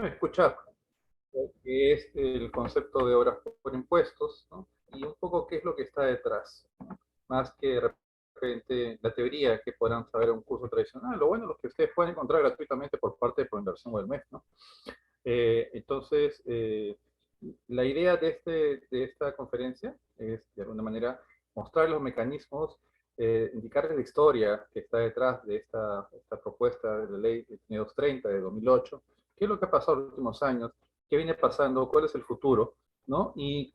escuchar qué es el concepto de obras por impuestos, ¿no? Y un poco qué es lo que está detrás, más que de repente la teoría que podrán saber en un curso tradicional. Lo bueno es lo que ustedes pueden encontrar gratuitamente por parte de Proinversión o del MEF, ¿no? Entonces, la idea de esta conferencia es, de alguna manera, mostrar los mecanismos, indicarles la historia que está detrás de esta propuesta de la ley 2230 de 2008, qué es lo que ha pasado en los últimos años, qué viene pasando, cuál es el futuro, ¿no? Y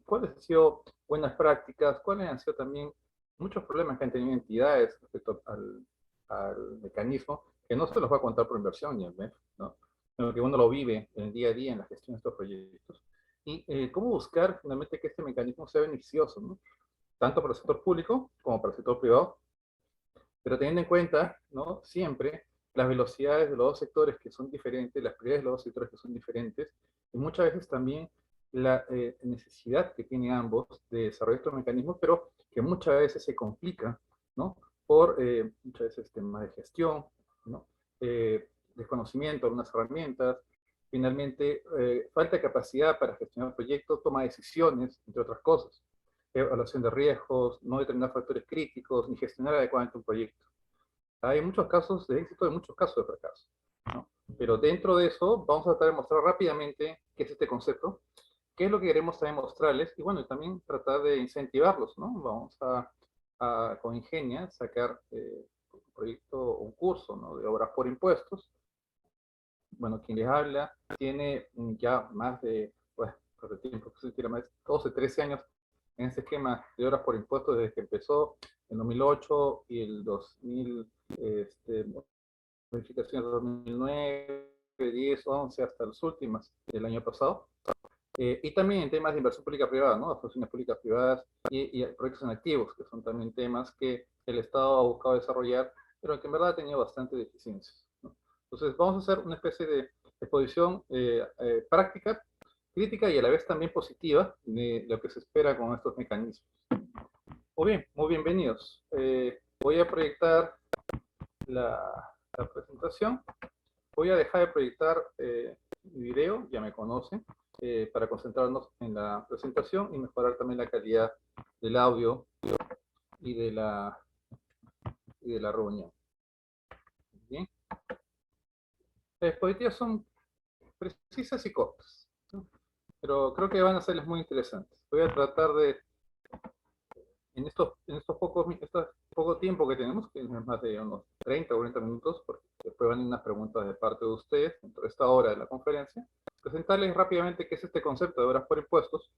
cuáles han sido buenas prácticas, cuáles han sido también muchos problemas que han tenido entidades respecto al mecanismo, que no se los va a contar por inversión ni el MEF, ¿no? Sino que uno lo vive en el día a día en la gestión de estos proyectos. Y cómo buscar finalmente que este mecanismo sea beneficioso, ¿no? Tanto para el sector público como para el sector privado, pero teniendo en cuenta, ¿no? Siempre las velocidades de los dos sectores que son diferentes, las prioridades de los dos sectores que son diferentes, y muchas veces también la necesidad que tienen ambos de desarrollar estos mecanismos, pero que muchas veces se complica, ¿no? Por muchas veces temas de gestión, ¿no? Desconocimiento de algunas herramientas, finalmente falta de capacidad para gestionar proyectos, toma de decisiones, entre otras cosas, evaluación de riesgos, no determinar factores críticos, ni gestionar adecuadamente un proyecto. Hay muchos casos de éxito y muchos casos de fracaso, ¿no? Pero dentro de eso vamos a tratar de mostrar rápidamente qué es este concepto, qué es lo que queremos también mostrarles y bueno, también tratar de incentivarlos, ¿no? Vamos con Ingenia sacar un proyecto, un curso, ¿no? De obras por impuestos. Bueno, quien les habla tiene ya más de, pues, por el tiempo que se tira, más de 12, 13 años en ese esquema de obras por impuestos desde que empezó en 2008 y el 2000, modificaciones de 2009, 10, 11, hasta las últimas del año pasado. Y también en temas de inversión pública-privada, ¿no? Asociaciones públicas privadas y proyectos en activos, que son también temas que el Estado ha buscado desarrollar, pero que en verdad ha tenido bastante deficiencias, ¿no? Entonces, vamos a hacer una especie de exposición práctica, crítica y a la vez también positiva de lo que se espera con estos mecanismos. Muy bien, muy bienvenidos. Voy a proyectar la presentación. Voy a dejar de proyectar mi video, ya me conocen, para concentrarnos en la presentación y mejorar también la calidad del audio y de la reunión. Bien. Las diapositivas son precisas y cortas, ¿no? Pero creo que van a serles muy interesantes. Voy a tratar de, en estos poco tiempo que tenemos, que es más de unos 30 o 40 minutos, porque después van a ir unas preguntas de parte de ustedes dentro de esta hora de la conferencia, presentarles rápidamente qué es este concepto de obras por impuestos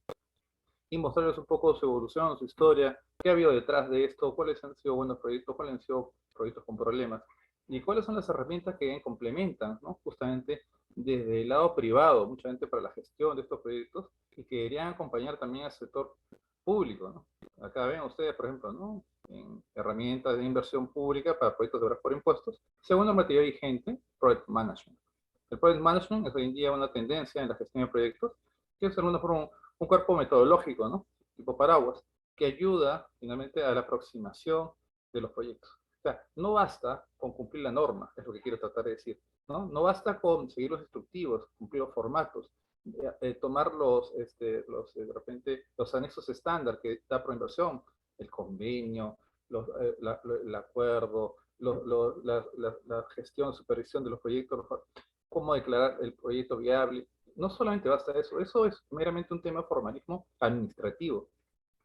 y mostrarles un poco su evolución, su historia, qué ha habido detrás de esto, cuáles han sido buenos proyectos, cuáles han sido proyectos con problemas, y cuáles son las herramientas que complementan, ¿no? Justamente desde el lado privado, mucha gente para la gestión de estos proyectos, y que deberían acompañar también al sector público, ¿no? Acá ven ustedes, por ejemplo, ¿no? En herramientas de inversión pública para proyectos de obras por impuestos, según normativa vigente, Project Management. El Project Management es hoy en día una tendencia en la gestión de proyectos, que es de alguna forma un cuerpo metodológico, ¿no? Tipo paraguas, que ayuda finalmente a la aproximación de los proyectos. O sea, no basta con cumplir la norma, es lo que quiero tratar de decir, ¿no? No basta con seguir los instructivos, cumplir los formatos, tomar de repente, los anexos estándar que da Proinversión, el convenio, el acuerdo, la gestión, supervisión de los proyectos, cómo declarar el proyecto viable. No solamente basta eso es meramente un tema de formalismo administrativo.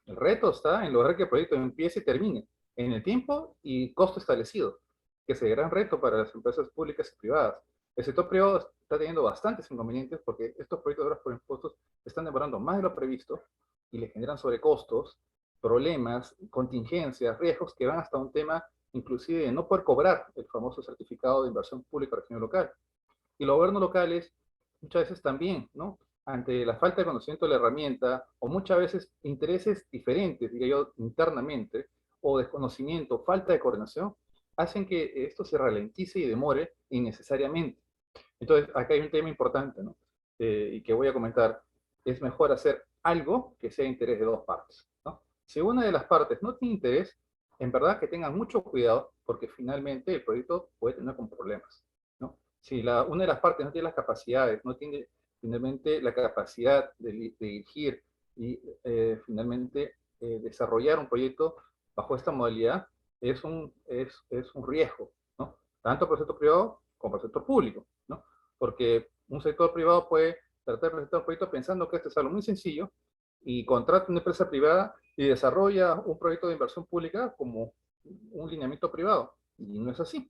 El reto está en lograr que el proyecto empiece y termine en el tiempo y costo establecido, que es el gran reto para las empresas públicas y privadas. El sector privado está teniendo bastantes inconvenientes porque estos proyectos de obras por impuestos están demorando más de lo previsto y le generan sobrecostos, problemas, contingencias, riesgos que van hasta un tema inclusive de no poder cobrar el famoso certificado de inversión pública regional local. Y los gobiernos locales muchas veces también, ¿no? Ante la falta de conocimiento de la herramienta, o muchas veces intereses diferentes, diría yo, internamente, o desconocimiento, falta de coordinación, hacen que esto se ralentice y demore innecesariamente. Entonces, acá hay un tema importante, ¿no? Y que voy a comentar. Es mejor hacer algo que sea de interés de dos partes, ¿no? Si una de las partes no tiene interés, en verdad que tengan mucho cuidado, porque finalmente el proyecto puede tener con problemas, ¿no? Si una de las partes no tiene las capacidades, no tiene finalmente la capacidad de dirigir y finalmente desarrollar un proyecto bajo esta modalidad, es un riesgo, ¿no? Tanto para el sector privado como para el sector público, ¿no? Porque un sector privado puede tratar de presentar un proyecto pensando que este es algo muy sencillo y contrata una empresa privada y desarrolla un proyecto de inversión pública como un lineamiento privado. Y no es así.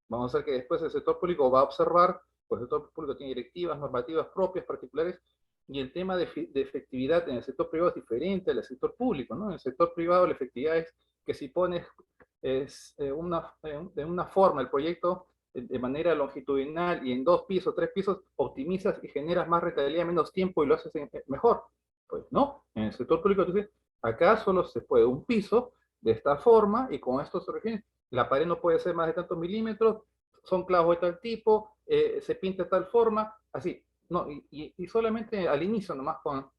Vamos a ver que después el sector público va a observar, pues el sector público tiene directivas, normativas propias, particulares, y el tema de efectividad en el sector privado es diferente al sector público, ¿no? En el sector privado la efectividad es que si pones de una forma el proyecto de manera longitudinal y en 2 pisos, 3 pisos, optimizas y generas más rentabilidad en menos tiempo y lo haces mejor. Pues no, en el sector público, entonces, acá solo se puede un piso de esta forma y con esto se refiere. La pared no puede ser más de tantos milímetros, son clavos de tal tipo, se pinta de tal forma, así. No, y solamente al inicio, nomás con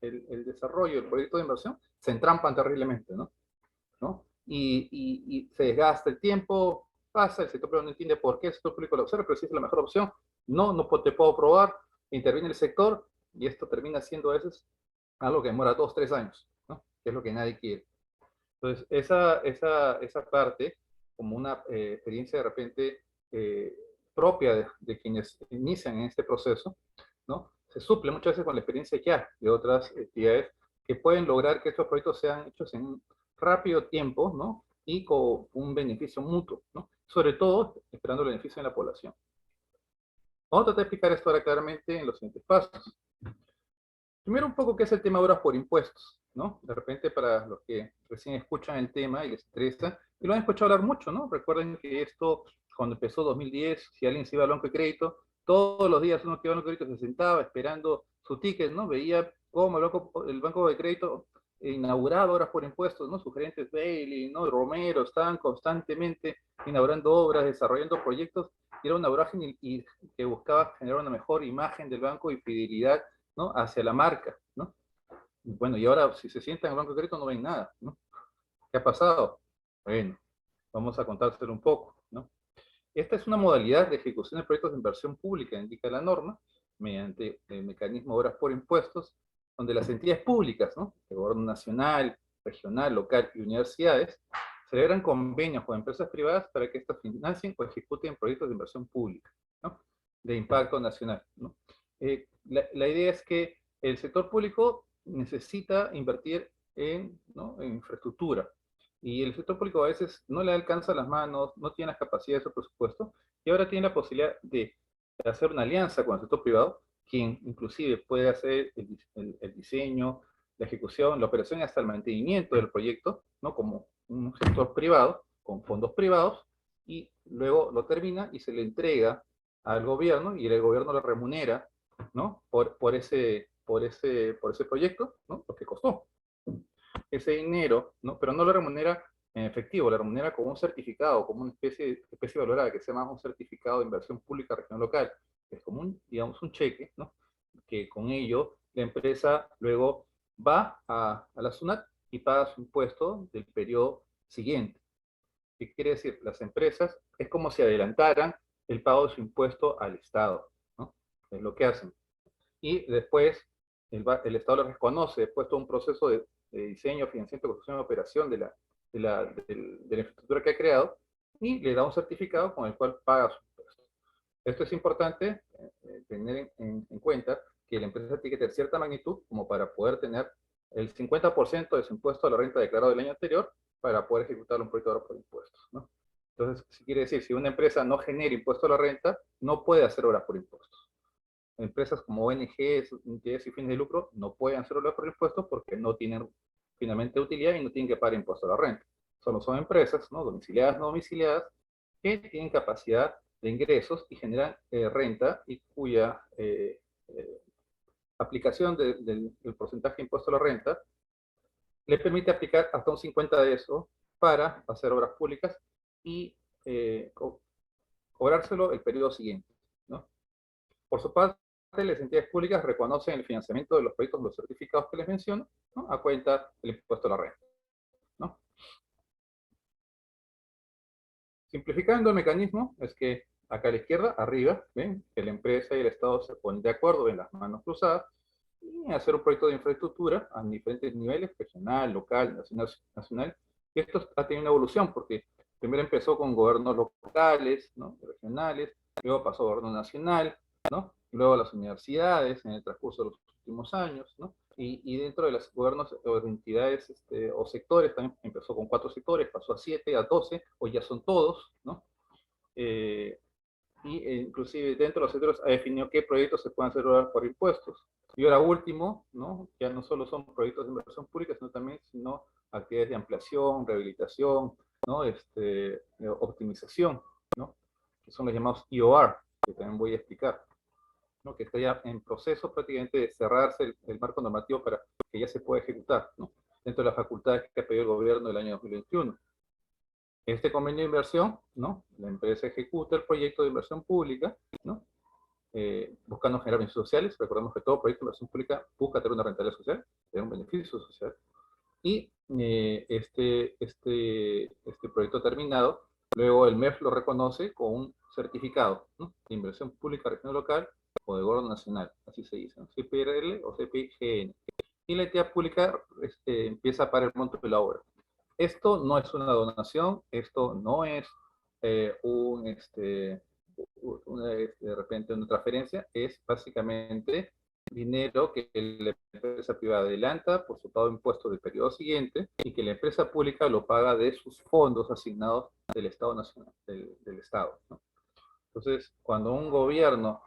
el desarrollo del proyecto de inversión, se entrampan terriblemente, ¿no? ¿No? Y se desgasta el tiempo, pasa, el sector privado no entiende por qué el sector público lo observa, pero si es la mejor opción, no te puedo probar, interviene el sector y esto termina siendo a veces algo que demora 2, 3 años, ¿no? Que es lo que nadie quiere. Entonces, esa parte, como una experiencia de repente propia de quienes inician en este proceso, ¿no? Se suple muchas veces con la experiencia ya de otras entidades que pueden lograr que estos proyectos sean hechos en un rápido tiempo, ¿no? Y con un beneficio mutuo, ¿no? Sobre todo, esperando el beneficio en la población. Vamos a tratar de explicar esto ahora claramente en los siguientes pasos. Primero un poco qué es el tema de obras por impuestos, ¿no? De repente para los que recién escuchan el tema y les interesa, y lo han escuchado hablar mucho, ¿no? Recuerden que esto, cuando empezó 2010, si alguien se iba al banco de crédito, todos los días uno que iba al banco de crédito se sentaba esperando su ticket, ¿no? Veía cómo el banco de crédito inauguraba obras por impuestos, ¿no? Sus gerentes Bailey, ¿no? Romero, estaban constantemente inaugurando obras, desarrollando proyectos, y era una vorágine y que buscaba generar una mejor imagen del banco y fidelidad, ¿no? Hacia la marca, ¿no? Bueno, y ahora si se sientan en el banco de crédito no ven nada, ¿no? ¿Qué ha pasado? Bueno, vamos a contárselo un poco, ¿no? Esta es una modalidad de ejecución de proyectos de inversión pública, indica la norma, mediante el mecanismo de obras por impuestos, donde las entidades públicas, ¿no? El gobierno nacional, regional, local y universidades, celebran convenios con empresas privadas para que éstas financien o ejecuten proyectos de inversión pública, ¿no? De impacto nacional, ¿no? La idea es que el sector público necesita invertir ¿no? en infraestructura, y el sector público a veces no le alcanza las manos, no tiene las capacidades de su presupuesto, y ahora tiene la posibilidad de hacer una alianza con el sector privado, quien inclusive puede hacer el diseño, la ejecución, la operación y hasta el mantenimiento del proyecto, ¿no? Como un sector privado, con fondos privados, y luego lo termina y se le entrega al gobierno, y el gobierno lo remunera, ¿no? Por ese proyecto, ¿no? Lo que costó ese dinero, ¿no? Pero no lo remunera en efectivo, lo remunera como un certificado, como una especie valorada que se llama un certificado de inversión pública regional local. Es como digamos, un cheque, ¿no? Que con ello la empresa luego va a la SUNAT y paga su impuesto del periodo siguiente. ¿Qué quiere decir? Las empresas es como si adelantaran el pago de su impuesto al Estado, ¿no? Es lo que hacen. Y después el Estado le reconoce, después todo un proceso de diseño, financiamiento, construcción y operación de la infraestructura que ha creado, y le da un certificado con el cual paga su impuesto. Esto es importante tener en cuenta, que la empresa tiene que tener cierta magnitud como para poder tener el 50% de su impuesto a la renta declarado del año anterior para poder ejecutar un proyecto de obra por impuestos, ¿no? Entonces, si quiere decir, si una empresa no genera impuesto a la renta, no puede hacer obras por impuestos. Empresas como ONGs, entidades y fines de lucro, no pueden hacer obras por impuestos porque no tienen finalmente utilidad y no tienen que pagar impuesto a la renta. Solo son empresas, ¿no? Domiciliadas, no domiciliadas, que tienen capacidad de ingresos y generan renta, y cuya aplicación del porcentaje de impuesto a la renta le permite aplicar hasta un 50 de eso para hacer obras públicas y cobrárselo el periodo siguiente, ¿no? Por su parte, las entidades públicas reconocen el financiamiento de los proyectos, los certificados que les menciono, ¿no? A cuenta del impuesto a la renta, ¿no? Simplificando el mecanismo, es que Acá a la izquierda, arriba, ven que la empresa y el Estado se ponen de acuerdo, ven las manos cruzadas, y hacer un proyecto de infraestructura a diferentes niveles, regional, local, nacional. Y esto ha tenido una evolución, porque primero empezó con gobiernos locales, ¿no? Regionales, luego pasó a gobierno nacional, ¿no? Luego a las universidades en el transcurso de los últimos años, ¿no? Y dentro de los gobiernos o de entidades o sectores, también empezó con 4 sectores, pasó a 7, a 12, hoy ya son todos, ¿no? Eh, inclusive dentro de los sectores ha definido qué proyectos se pueden hacer por impuestos. Y ahora último, ¿no? Ya no solo son proyectos de inversión pública, sino actividades de ampliación, rehabilitación, ¿no? Optimización, ¿no? Que son los llamados IOR, que también voy a explicar, ¿no? Que está ya en proceso prácticamente de cerrarse el marco normativo para que ya se pueda ejecutar, ¿no? Dentro de las facultades que ha pedido el gobierno del año 2021. Este convenio de inversión, ¿no? La empresa ejecuta el proyecto de inversión pública, ¿no? Buscando generar beneficios sociales. Recordemos que todo proyecto de inversión pública busca tener una rentabilidad social, tener un beneficio social. Y este proyecto terminado, luego el MEF lo reconoce con un certificado, ¿no? De inversión pública regional local o de gobierno nacional, así se dice, ¿no? CPRL o CPGN. Y la entidad pública empieza para el monto de la obra. Esto no es una donación, esto no es de repente una transferencia, es básicamente dinero que la empresa privada adelanta por su pago de impuestos del periodo siguiente y que la empresa pública lo paga de sus fondos asignados del Estado Nacional, del Estado, ¿no? Entonces, cuando un gobierno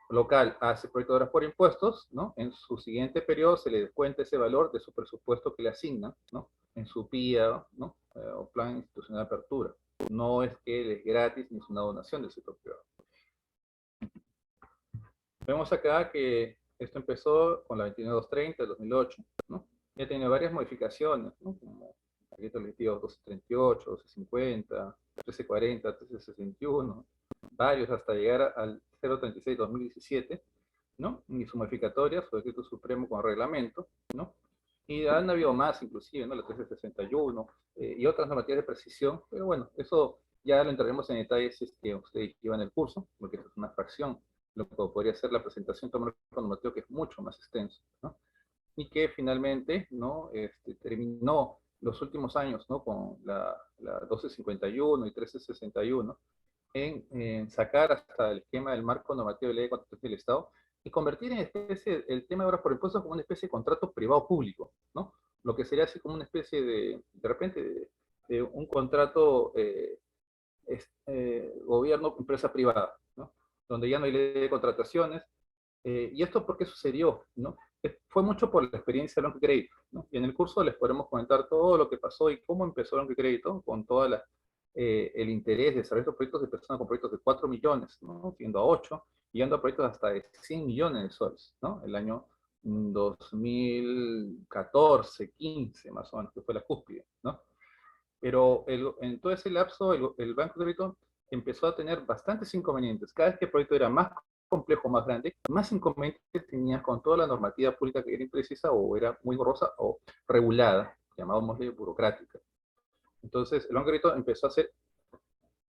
local hace proyecto de obras por impuestos, ¿no? En su siguiente periodo se le descuenta ese valor de su presupuesto que le asigna, ¿no? En su PIA, ¿no? O Plan Institucional de Apertura. No es que es gratis ni es una donación del sector privado. Vemos acá que esto empezó con la 29230 del 2008, ¿no? Ya tiene varias modificaciones, ¿no? Como decretos legislativos 1238, 1250, 1340, 1361, varios hasta llegar al 036-2017, ¿no? Y su modificatoria, su decreto supremo con reglamento, ¿no? Y han habido más, inclusive, ¿no? La 1361 y otras normativas de precisión, pero bueno, eso ya lo entraremos en detalles si es que ustedes llevan el curso, porque es una fracción, lo que podría ser la presentación de un marco normativo que es mucho más extenso, ¿no? Y que finalmente, ¿no? Terminó los últimos años, ¿no? Con la 1251 y 1361, en sacar hasta el esquema del marco normativo de ley de contratación del Estado y convertir en especie el tema de obras por impuestos como una especie de contrato privado-público, ¿no? Lo que sería así como una especie de repente, de un contrato gobierno-empresa privada, ¿no? Donde ya no hay ley de contrataciones. ¿Y esto por qué sucedió? ¿No? Fue mucho por la experiencia de Lonque Crédito, ¿no? Y en el curso les podemos comentar todo lo que pasó y cómo empezó Lonque Crédito con todo el interés de desarrollar estos proyectos de personas con proyectos de 4 millones, ¿no? Siendo a 8, llegando a proyectos hasta de 100 millones de soles, ¿no? El año 2014, 15 más o menos, que fue la cúspide, ¿no? Pero en todo ese lapso el Banco de Crédito empezó a tener bastantes inconvenientes. Cada vez que el proyecto era más complejo, más grande, más inconvenientes tenía con toda la normativa pública que era imprecisa o era muy borrosa o regulada, llamámosle burocrática. Entonces, el Banco de Crédito empezó a hacer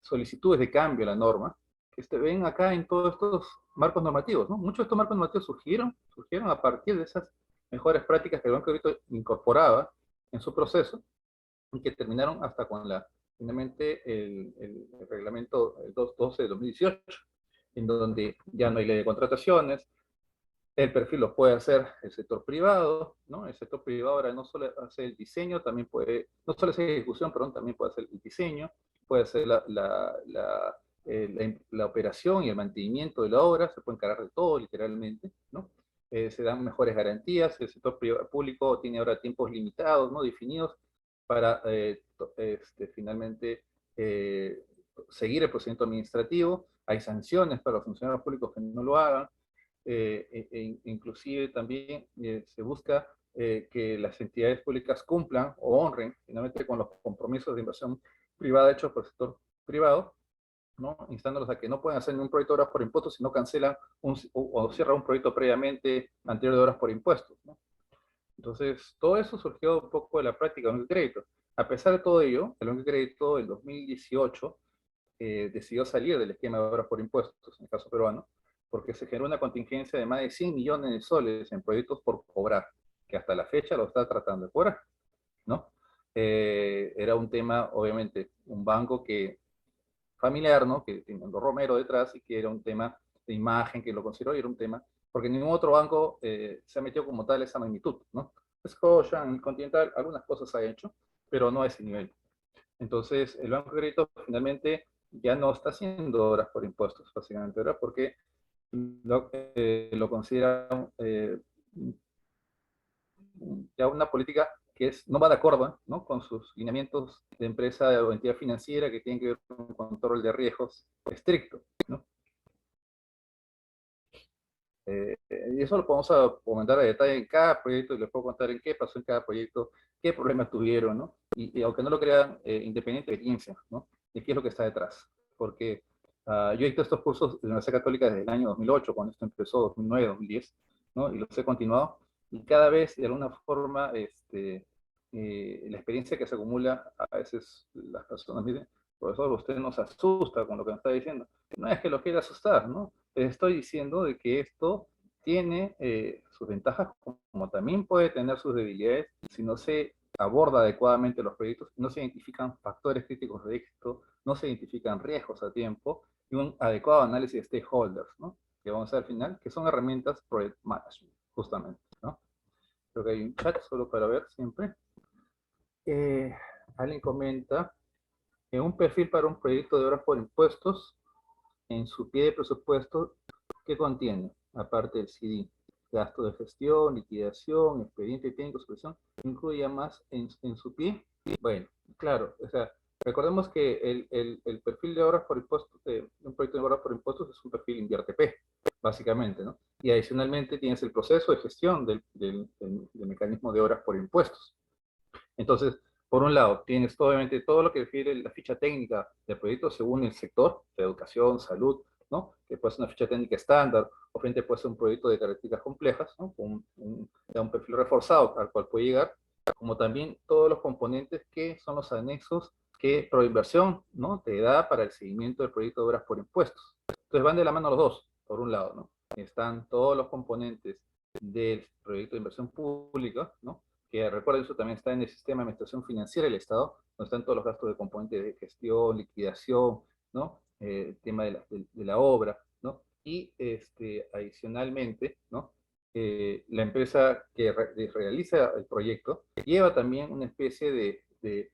solicitudes de cambio a la norma, que ven acá en todos estos marcos normativos, ¿no? Muchos de estos marcos normativos surgieron a partir de esas mejores prácticas que el Banco de Crédito incorporaba en su proceso, y que terminaron hasta con finalmente el reglamento 212 de 2018, en donde ya no hay ley de contrataciones, el perfil lo puede hacer el sector privado, ¿no? El sector privado ahora no solo hace el diseño, también puede, no solo hacer ejecución, perdón, también puede hacer el diseño, puede hacer la operación y el mantenimiento de la obra, se puede encargar de todo, literalmente, ¿no? Se dan mejores garantías, el sector público tiene ahora tiempos limitados, ¿no? Definidos para finalmente seguir el procedimiento administrativo, hay sanciones para los funcionarios públicos que no lo hagan, inclusive también se busca que las entidades públicas cumplan o honren finalmente con los compromisos de inversión privada hechos por el sector privado, ¿no? Instándolos a que no pueden hacer ningún proyecto de obras por impuestos si no cancelan o cierran un proyecto previamente anterior de obras por impuestos, ¿no? Entonces, todo eso surgió un poco de la práctica de un crédito. A pesar de todo ello, el Crédito del 2018 decidió salir del esquema de obras por impuestos, en el caso peruano, porque se generó una contingencia de más de 100 millones de soles en proyectos por cobrar, que hasta la fecha lo está tratando de cobrar, ¿no? Era un tema, obviamente, un banco que familiar, ¿no? Que tiene un Romero detrás y que era un tema de imagen que lo consideró y era un tema, porque ningún otro banco se ha metido como tal a esa magnitud, ¿no? Scotia, en el Continental, algunas cosas ha hecho, pero no a ese nivel. Entonces, el Banco de Crédito finalmente ya no está haciendo obras por impuestos, básicamente, ¿verdad? Porque lo considera ya una política que no va de acuerdo, ¿no? Con sus lineamientos de empresa o entidad financiera que tienen que ver con un control de riesgos estricto, ¿no? Y eso lo podemos comentar a detalle en cada proyecto y les puedo contar en qué pasó en cada proyecto, qué problemas tuvieron, ¿no? Y aunque no lo crean, independiente de experiencia, ¿no? De qué es lo que está detrás. Porque yo he visto estos cursos de la Universidad Católica desde el año 2008, cuando esto empezó, 2009, 2010, ¿no? Y los he continuado. Y cada vez, de alguna forma, la experiencia que se acumula, a veces las personas dicen, profesor, usted nos asusta con lo que nos está diciendo. No es que lo quiera asustar, ¿no? Estoy diciendo de que esto tiene sus ventajas, como también puede tener sus debilidades si no se aborda adecuadamente los proyectos, no se identifican factores críticos de éxito, no se identifican riesgos a tiempo y un adecuado análisis de stakeholders, ¿no? Que vamos a ver al final, que son herramientas project management, justamente, ¿no? Creo que hay un chat solo para ver siempre. Alguien comenta, un perfil para un proyecto de obras por impuestos en su pie de presupuesto, ¿qué contiene? Aparte del CD, gasto de gestión, liquidación, expediente técnico, supervisión, incluye más en su pie. Bueno, claro, o sea, recordemos que el perfil de obras por impuestos, un proyecto de obras por impuestos es un perfil invierte-P, básicamente, ¿no? Y adicionalmente tienes el proceso de gestión del mecanismo de obras por impuestos. Entonces, por un lado, tienes obviamente todo lo que refiere la ficha técnica del proyecto según el sector, de educación, salud, ¿no? Que puede ser una ficha técnica estándar, o frente puede ser un proyecto de características complejas, ¿no? Con un perfil reforzado al cual puede llegar, como también todos los componentes que son los anexos que Proinversión, ¿no? Te da para el seguimiento del proyecto de obras por impuestos. Entonces van de la mano los dos, por un lado, ¿no? Están todos los componentes del proyecto de inversión pública, ¿no? Que recuerden, eso también está en el sistema de administración financiera del Estado, donde están todos los gastos de componentes de gestión, liquidación, ¿no? El tema de la obra, ¿no? Y adicionalmente, ¿no? La empresa que realiza el proyecto lleva también una especie de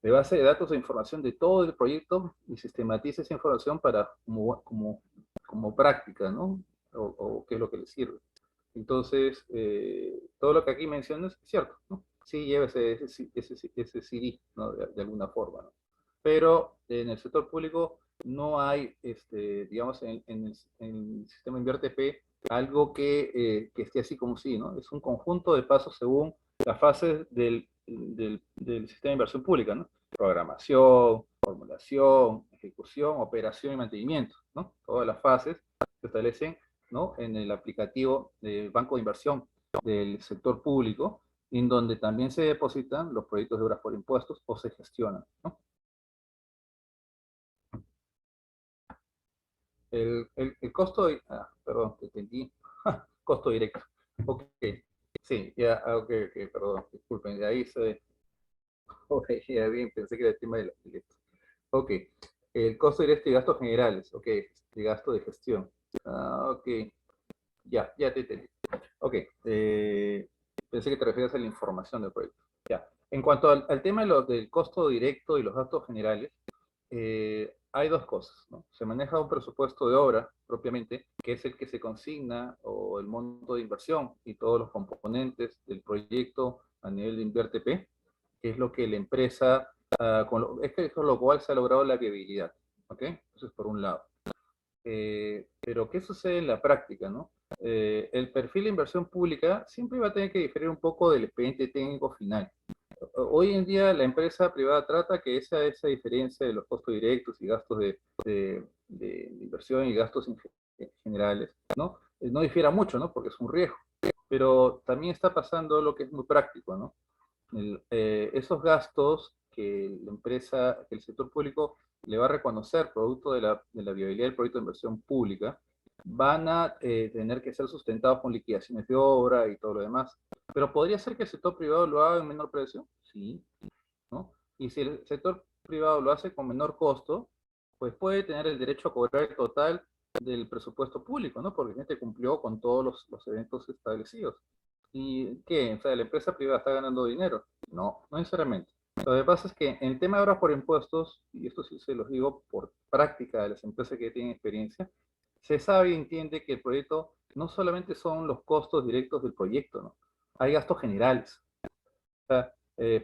base de datos de información de todo el proyecto y sistematiza esa información para como práctica, ¿no? O qué es lo que le sirve. Entonces, todo lo que aquí mencionas es cierto, ¿no? Sí lleva ese CD, ¿no? De alguna forma, ¿no? Pero en el sector público no hay, digamos, en el sistema InvierteP, algo que esté así como sí, ¿no? Es un conjunto de pasos según las fases del sistema de inversión pública, ¿no? Programación, formulación, ejecución, operación y mantenimiento, ¿no? Todas las fases se establecen, ¿no? En el aplicativo del banco de inversión del sector público, en donde también se depositan los proyectos de obras por impuestos o se gestionan, ¿no? El costo, perdón, te entendí, costo directo. Ok, sí, ya, ok, perdón, disculpen, de ahí se, ok, ya bien, pensé que era el tema de los directos. Ok, el costo directo y gastos generales, ok, el gasto de gestión. Ok, ya te entendí. Ok, pensé que te referías a la información del proyecto. Ya, en cuanto al tema del costo directo y los gastos generales, hay dos cosas, ¿no? Se maneja un presupuesto de obra propiamente, que es el que se consigna, o el monto de inversión y todos los componentes del proyecto a nivel de InvierteP, que es lo que la empresa, es que con lo cual se ha logrado la viabilidad, ¿ok? Entonces, por un lado. Pero, ¿qué sucede en la práctica, no? El perfil de inversión pública siempre va a tener que diferir un poco del expediente técnico final. Hoy en día la empresa privada trata que esa diferencia de los costos directos y gastos de inversión y gastos generales, ¿no? No difiera mucho, ¿no? Porque es un riesgo. Pero también está pasando lo que es muy práctico, ¿no? Esos gastos que la empresa, que el sector público le va a reconocer producto de la viabilidad del proyecto de inversión pública, van a tener que ser sustentados con liquidaciones de obra y todo lo demás. Pero podría ser que el sector privado lo haga en menor precio, sí, ¿no? Y si el sector privado lo hace con menor costo, pues puede tener el derecho a cobrar el total del presupuesto público, ¿no? Porque este cumplió con todos los eventos establecidos. ¿Y qué? O sea, ¿la empresa privada está ganando dinero? No, no necesariamente. Lo que pasa es que en tema de obras por impuestos, y esto sí se los digo por práctica de las empresas que tienen experiencia, se sabe y entiende que el proyecto no solamente son los costos directos del proyecto, ¿no? Hay gastos generales. O sea,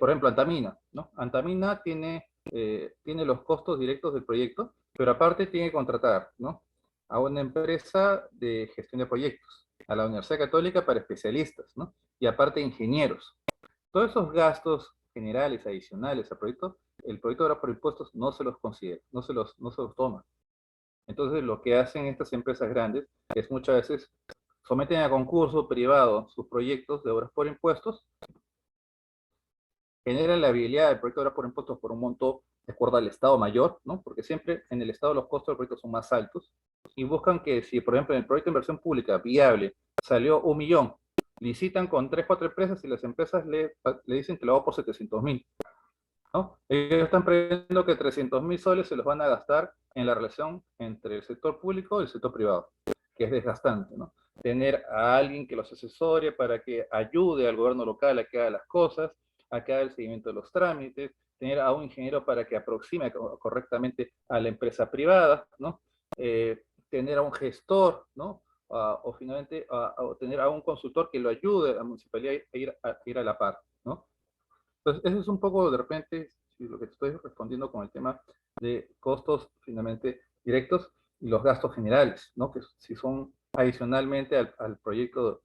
por ejemplo, Antamina, ¿no? Antamina tiene los costos directos del proyecto, pero aparte tiene que contratar, ¿no? A una empresa de gestión de proyectos, a la Universidad Católica para especialistas, ¿no? Y aparte ingenieros. Todos esos gastos generales adicionales al proyecto, el proyecto ahora por impuestos no se los considera, no se los toma. Entonces, lo que hacen estas empresas grandes es muchas veces someten a concurso privado sus proyectos de obras por impuestos, generan la viabilidad del proyecto de obras por impuestos por un monto de acuerdo al Estado mayor, ¿no? Porque siempre en el Estado los costos del proyecto son más altos, y buscan que si, por ejemplo, en el proyecto de inversión pública viable salió 1.000.000, licitan con 3, 4 empresas y las empresas le dicen que lo hago por 700.000, ¿no? Ellos están previendo que 300.000 soles se los van a gastar en la relación entre el sector público y el sector privado, que es desgastante, ¿no? Tener a alguien que los asesore para que ayude al gobierno local a que haga las cosas, a que haga el seguimiento de los trámites, tener a un ingeniero para que aproxime correctamente a la empresa privada, ¿no? Tener a un gestor, ¿no? O finalmente a tener a un consultor que lo ayude a la municipalidad a ir a la par, ¿no? Entonces, eso es un poco, de repente, si lo que te estoy respondiendo con el tema de costos finalmente directos y los gastos generales, ¿no? Que si son adicionalmente al proyecto,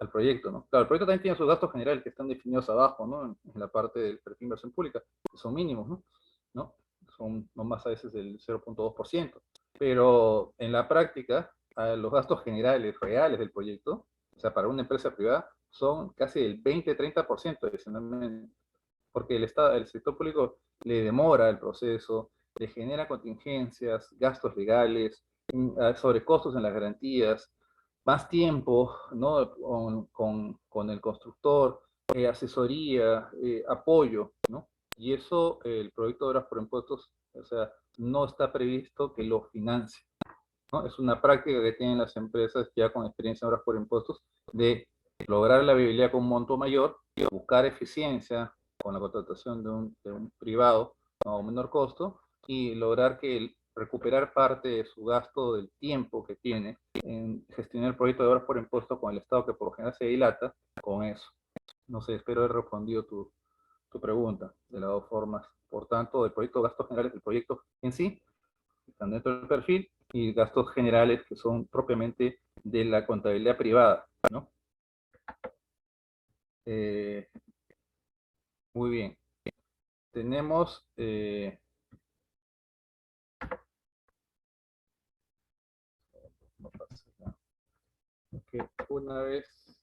al proyecto, ¿no? Claro, el proyecto también tiene sus gastos generales que están definidos abajo, ¿no? En la parte del perfil de inversión pública, que son mínimos, ¿no? ¿No? Son no más a veces del 0.2%. Pero en la práctica, los gastos generales reales del proyecto, o sea, para una empresa privada, son casi el 20-30% adicionalmente, porque el sector público le demora el proceso, le genera contingencias, gastos legales, sobrecostos en las garantías, más tiempo, ¿no? Con el constructor, asesoría, apoyo, ¿no? Y eso, el proyecto de obras por impuestos, o sea, no está previsto que lo financie, ¿no? Es una práctica que tienen las empresas ya con experiencia en obras por impuestos de lograr la viabilidad con un monto mayor, buscar eficiencia con la contratación de un privado a un menor costo y lograr que recuperar parte de su gasto del tiempo que tiene en gestionar el proyecto de obras por impuestos con el Estado, que por lo general se dilata, con eso. No sé, espero haber respondido tu pregunta de las dos formas. Por tanto, el proyecto de gastos generales del proyecto en sí están dentro del perfil, y gastos generales que son propiamente de la contabilidad privada, ¿no? Eh, muy bien. Tenemos, que una vez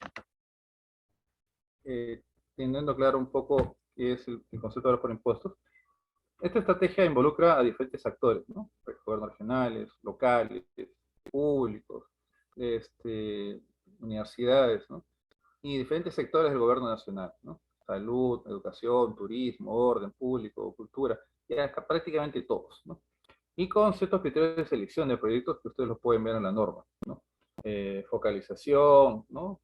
teniendo claro un poco qué es el concepto de por impuestos, esta estrategia involucra a diferentes actores, ¿no? Gobiernos regionales, locales, públicos, universidades, ¿no? Y diferentes sectores del gobierno nacional, ¿no? Salud, educación, turismo, orden público, cultura, ya prácticamente todos, ¿no? Y con ciertos criterios de selección de proyectos que ustedes los pueden ver en la norma, ¿no? Focalización, ¿no?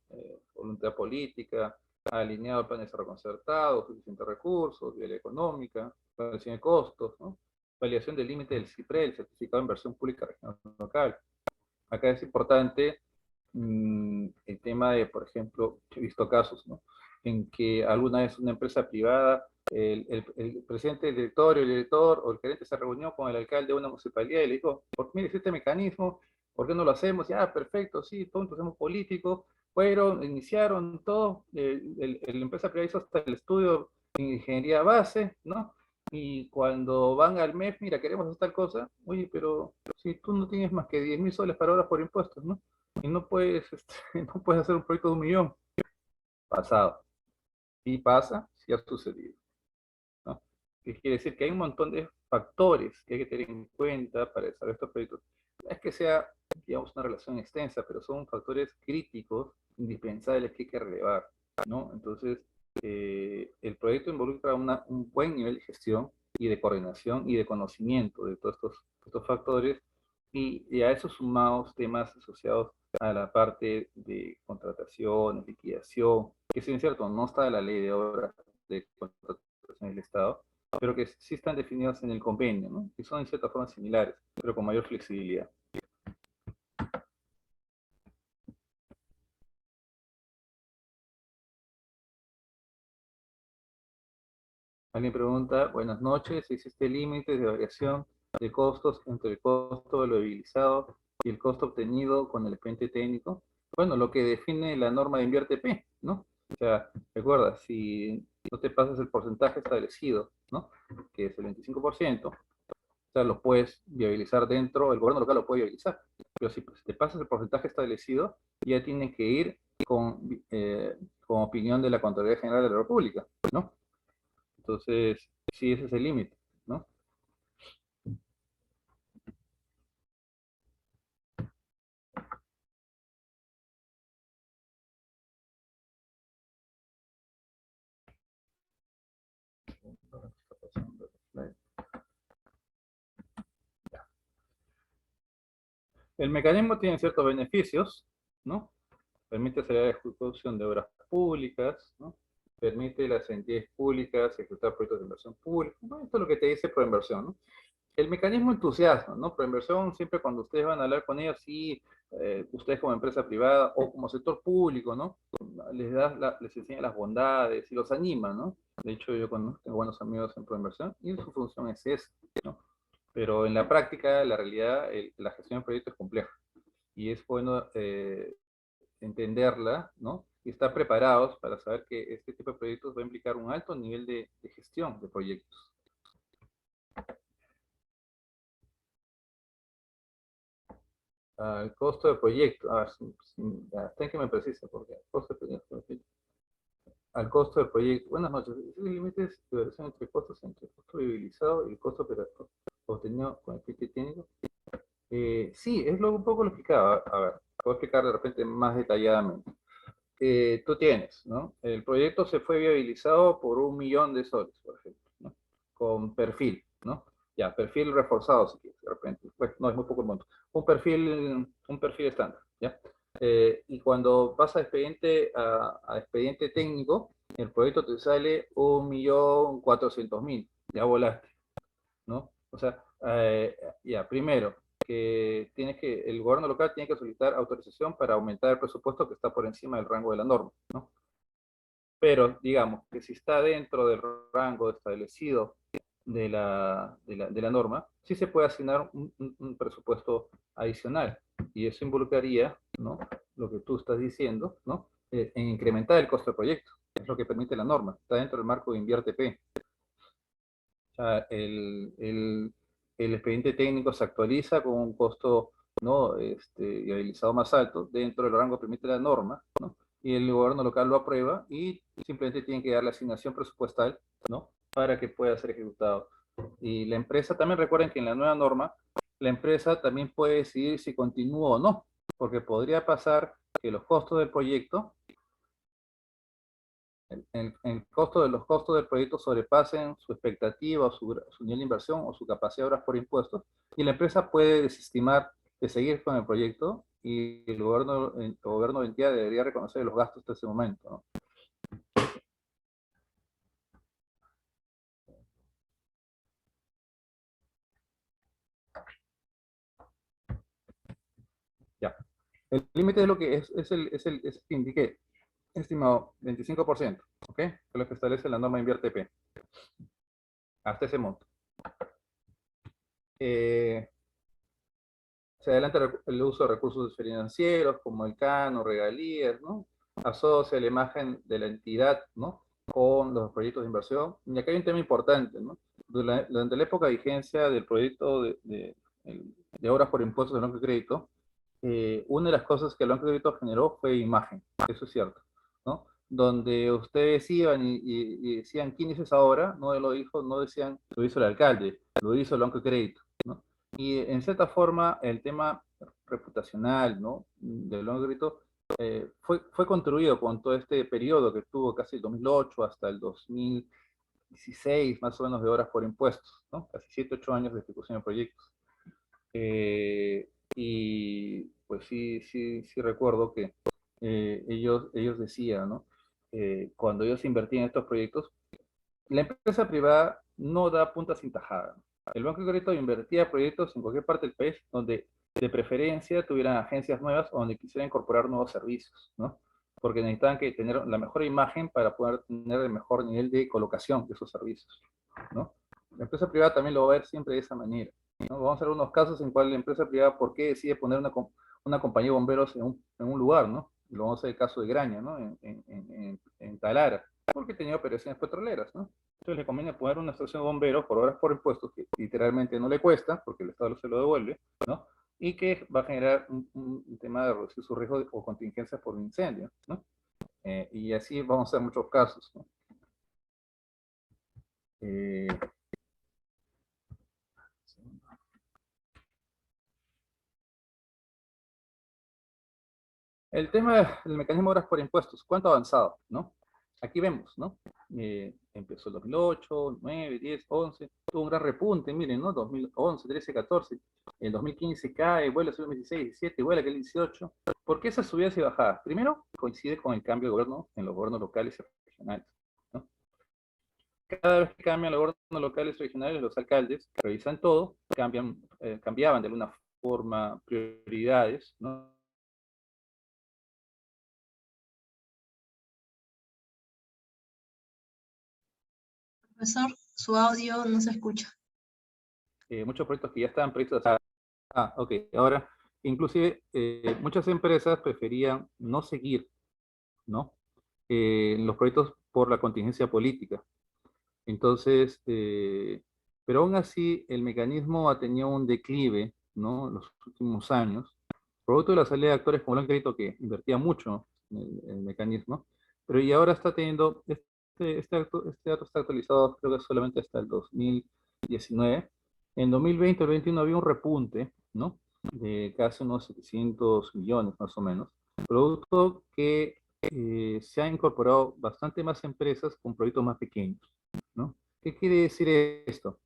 Voluntad política, alineado al plan de desarrollo concertado, suficientes recursos, viabilidad económica, validación de costos, ¿no? Validación del límite del CIPRE, el Certificado de Inversión Pública Regional Local. Acá es importante el tema de, por ejemplo, he visto casos, ¿no? En que alguna vez una empresa privada, el presidente del directorio, el director o el gerente se reunió con el alcalde de una municipalidad y le dijo, mire, este mecanismo, ¿por qué no lo hacemos? Ya, perfecto, sí, todos hacemos políticos, fueron, iniciaron todo, la empresa privada hizo hasta el estudio de ingeniería base, ¿no? Y cuando van al MEF, mira, queremos hacer tal cosa, oye, pero si tú no tienes más que 10.000 soles para horas por impuestos, ¿no? Y no puedes, no puedes hacer un proyecto de 1.000.000. Pasado. Y pasa, sí ha sucedido, ¿no? ¿Qué quiere decir? Que hay un montón de factores que hay que tener en cuenta para desarrollar estos proyectos. No es que sea, digamos, una relación extensa, pero son factores críticos, indispensables que hay que relevar, ¿no? Entonces, el proyecto involucra un buen nivel de gestión y de coordinación y de conocimiento de todos estos factores, y a eso sumamos temas asociados a la parte de contratación, liquidación, que si es cierto, no está en la ley de obras de contratación del Estado, pero que sí están definidos en el convenio, ¿no? Que son en cierta forma similares, pero con mayor flexibilidad. Alguien pregunta, buenas noches, ¿existe límite de variación de costos entre el costo de lo viabilizado y el costo obtenido con el expediente técnico? Bueno, lo que define la norma de invierte P, ¿no? O sea, recuerda, si no te pasas el porcentaje establecido, ¿no? Que es el 25%, o sea, lo puedes viabilizar dentro, el gobierno local lo puede viabilizar, pero si te pasas el porcentaje establecido, ya tiene que ir con opinión de la Contraloría General de la República, ¿no? Entonces, sí, ese es el límite, ¿no? El mecanismo tiene ciertos beneficios, ¿no? Permite acelerar la ejecución de obras públicas, ¿no? Permite a las entidades públicas ejecutar proyectos de inversión pública. Bueno, esto es lo que te dice Proinversión, ¿no? El mecanismo entusiasma, ¿no? Proinversión, siempre cuando ustedes van a hablar con ellos, sí, ustedes como empresa privada o como sector público, ¿no? Les enseña las bondades y los anima, ¿no? De hecho, yo tengo buenos amigos en Proinversión y su función es esa, ¿no? Pero en la práctica, la realidad, la gestión de proyectos es compleja y es bueno entenderla, ¿no? Y estar preparados para saber que este tipo de proyectos va a implicar un alto nivel de gestión de proyectos. Al costo de proyecto, a ver, hasta que me precisa, porque el costo de proyecto, al costo del proyecto. Buenas noches. ¿Existen límites de variación entre el costo viabilizado y el costo operativo obtenido con el kit técnico? Sí, es un poco lo explicaba. A ver, puedo explicar de repente más detalladamente. Tú tienes, ¿no? El proyecto se fue viabilizado por 1.000.000 de soles, por ejemplo, ¿no? Con perfil, ¿no? Ya, perfil reforzado, si quieres, de repente. Pues no es muy poco el monto. Un perfil estándar, ¿ya? Y cuando pasa a expediente técnico, el proyecto te sale 1.400.000, ya volaste, ¿no? O sea, ya, primero, el gobierno local tiene que solicitar autorización para aumentar el presupuesto que está por encima del rango de la norma, ¿no? Pero digamos que si está dentro del rango establecido de la norma, sí se puede asignar un presupuesto adicional. Y eso involucraría, ¿no? Lo que tú estás diciendo, ¿no? En incrementar el costo del proyecto. Es lo que permite la norma. Está dentro del marco de Invierte P. O sea, el expediente técnico se actualiza con un costo, ¿no? Viabilizado más alto dentro del rango que permite la norma, ¿no? Y el gobierno local lo aprueba y simplemente tiene que dar la asignación presupuestal, ¿no? Para que pueda ser ejecutado. Y la empresa, también recuerden que en la nueva norma, la empresa también puede decidir si continúa o no, porque podría pasar que los costos del proyecto, el costo de los costos del proyecto sobrepasen su expectativa o su nivel de inversión o su capacidad de obras por impuestos, y la empresa puede desestimar de seguir con el proyecto y el gobierno de entidad debería reconocer los gastos hasta ese momento, ¿no? Ya. El límite es lo que es el que indiqué, estimado 25%, ¿ok? Es lo que establece la norma Invierte P, hasta ese monto. Eh, Se adelanta el uso de recursos financieros como el CAN o regalías, ¿no? Asocia la imagen de la entidad, ¿no? Con los proyectos de inversión. Y acá hay un tema importante, ¿no? Durante la época de vigencia del proyecto de obras por impuestos de banco de crédito, una de las cosas que el banco de crédito generó fue imagen, eso es cierto, ¿no? donde ustedes iban y decían, ¿quién hizo esa obra? No lo dijo, no decían, lo hizo el alcalde, lo hizo el Banco de Crédito, ¿no? Y en cierta forma el tema reputacional, ¿no? Del Banco de Crédito fue construido con todo este periodo que tuvo casi el 2008 hasta el 2016, más o menos, de horas por impuestos, ¿no? Casi 7, 8 años de ejecución de proyectos. Y pues sí recuerdo que ellos decían, ¿no? Cuando ellos invertían en estos proyectos, la empresa privada no da punta sin tajada. El Banco de Crédito invertía proyectos en cualquier parte del país donde de preferencia tuvieran agencias nuevas o donde quisieran incorporar nuevos servicios, ¿no? Porque necesitaban que tener la mejor imagen para poder tener el mejor nivel de colocación de esos servicios, ¿no? La empresa privada también lo va a ver siempre de esa manera, ¿no? Vamos a ver unos casos en cuales la empresa privada, ¿por qué decide poner una compañía de bomberos en un lugar, ¿no? Lo vamos a ver el caso de Graña, ¿no? En Talara, porque tenía operaciones petroleras, ¿no? Entonces le conviene poner una estación de bomberos por horas por impuestos que literalmente no le cuesta, porque el Estado se lo devuelve, ¿no? Y que va a generar un tema de reducir su riesgo o contingencias por incendio, ¿no? Y así vamos a ver muchos casos, ¿no? Eh, El tema del mecanismo de horas por impuestos, ¿cuánto ha avanzado? ¿No? Aquí vemos, ¿no? Empezó el 2008, 9, 10, 11, tuvo un gran repunte, miren, ¿no? 2011, 13, 14, el 2015 cae, vuelve a subir el 16, 17, vuelve aquel 18. ¿Por qué esas subidas y bajadas? Primero, coincide con el cambio de gobierno en los gobiernos locales y regionales, ¿no? Cada vez que cambian los gobiernos locales y regionales, los alcaldes revisan todo, cambiaban de alguna forma prioridades, ¿no? Profesor, su audio no se escucha. Muchos proyectos que ya estaban previstos. Ok. Ahora, inclusive muchas empresas preferían no seguir, ¿no? Los proyectos por la contingencia política. Entonces, pero aún así el mecanismo ha tenido un declive, ¿no? En los últimos años, producto de la salida de actores como el crédito que invertía mucho en el mecanismo, pero y ahora está teniendo, este dato está actualizado creo que solamente hasta el 2019. En 2020 o 2021 había un repunte, ¿no? De casi unos 700 millones más o menos, producto que se han incorporado bastante más empresas con proyectos más pequeños, ¿no? ¿Qué quiere decir esto?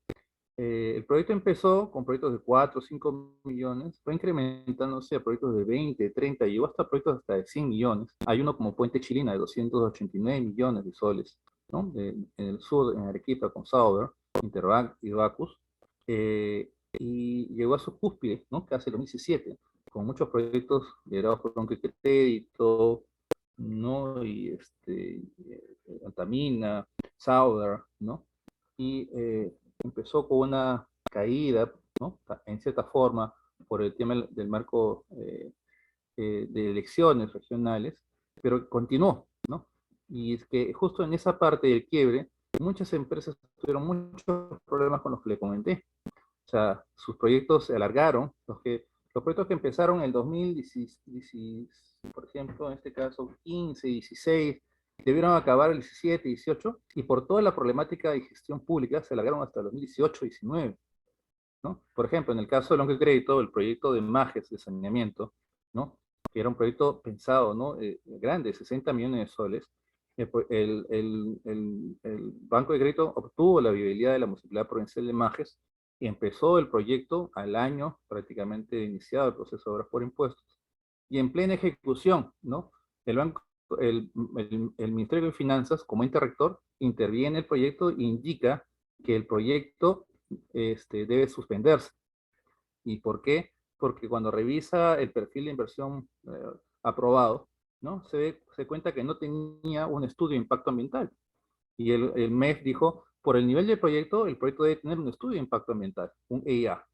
El proyecto empezó con proyectos de 4 o 5 millones, fue incrementándose a proyectos de 20, 30, llegó hasta proyectos hasta de 100 millones. Hay uno como Puente Chilina de 289 millones de soles, ¿no? En el sur, en Arequipa, con Sauber, Interbank y Bacus. Y llegó a su cúspide, ¿no? Casi el 2017, con muchos proyectos liderados por Banco de Crédito, ¿no? Y Altamina, Sauber, ¿no? Y empezó con una caída, ¿no? En cierta forma, por el tema del marco de elecciones regionales, pero continuó, ¿no? Y es que justo en esa parte del quiebre, muchas empresas tuvieron muchos problemas con los que le comenté. O sea, sus proyectos se alargaron, los proyectos que empezaron en el 2016, por ejemplo, en este caso 15, 16, debieron acabar el 17, 18, y por toda la problemática de gestión pública se alargaron hasta el 2018, 19, ¿no? Por ejemplo, en el caso del Banco Crédito, el proyecto de Majes de saneamiento, ¿no? Que era un proyecto pensado, ¿no? Grande, 60 millones de soles. El Banco de Crédito obtuvo la viabilidad de la Municipalidad Provincial de Majes y empezó el proyecto al año prácticamente iniciado el proceso de obras por impuestos. Y en plena ejecución, ¿no? El banco, el Ministerio de Finanzas, como ente rector, interviene en el proyecto e indica que el proyecto debe suspenderse. ¿Y por qué? Porque cuando revisa el perfil de inversión aprobado, ¿no? Se cuenta que no tenía un estudio de impacto ambiental. Y el MEF dijo, por el nivel del proyecto, el proyecto debe tener un estudio de impacto ambiental, un EIA.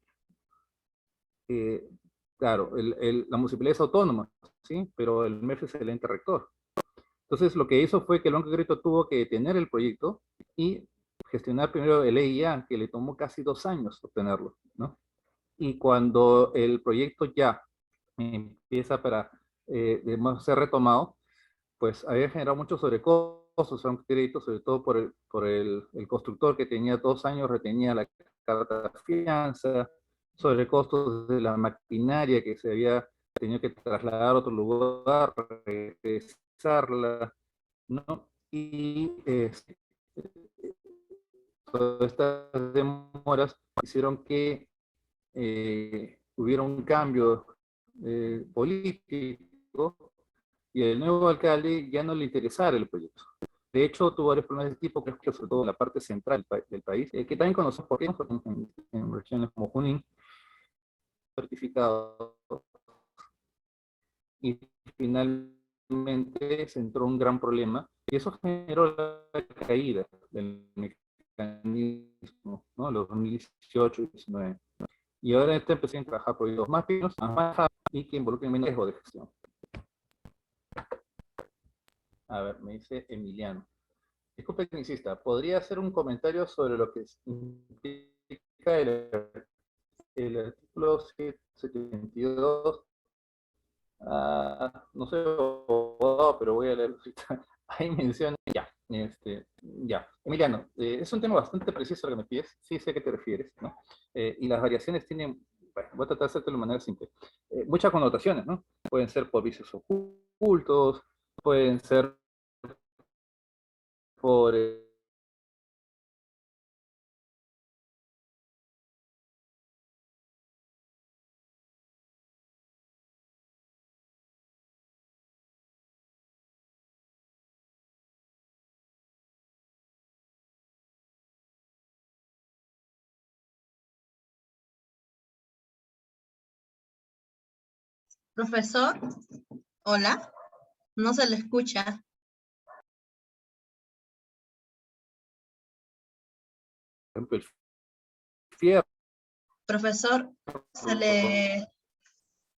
Claro, la municipalidad es autónoma, ¿sí? Pero el MEF es el ente rector. Entonces, lo que hizo fue que el Banco de Crédito tuvo que detener el proyecto y gestionar primero el EIA, que le tomó casi 2 años obtenerlo, ¿no? Y cuando el proyecto ya empieza para ser retomado, pues había generado muchos sobrecostos a un crédito, sobre todo por el constructor que tenía 2 años, retenía la carta de fianza, sobrecostos de la maquinaria que se había tenido que trasladar a otro lugar, regresarla, ¿no? Y todas estas demoras hicieron que hubiera un cambio político y el nuevo alcalde ya no le interesara el proyecto. De hecho, tuvo varios problemas de tipo, creo que sobre todo en la parte central del país, que también conocemos por en regiones como Junín, certificado, y finalmente se entró un gran problema, y eso generó la caída del mecanismo, ¿no? Los 2018 y 2019. Y ahora está empezando a trabajar proyectos más pequeños, más bajados y que involucren menos riesgo de gestión. A ver, me dice Emiliano. Disculpe que insista, ¿podría hacer un comentario sobre lo que implica el artículo 72? No sé, pero voy a leerlo ahorita. Ahí menciona, ya. Emiliano, es un tema bastante preciso lo que me pides, sí sé a qué te refieres, ¿no? Y las variaciones tienen, bueno, voy a tratar de hacértelo de manera simple, muchas connotaciones, ¿no? Pueden ser por vicios ocultos, pueden ser por Profesor, hola, no se le escucha. ejemplo, el fierro, Profesor, se le,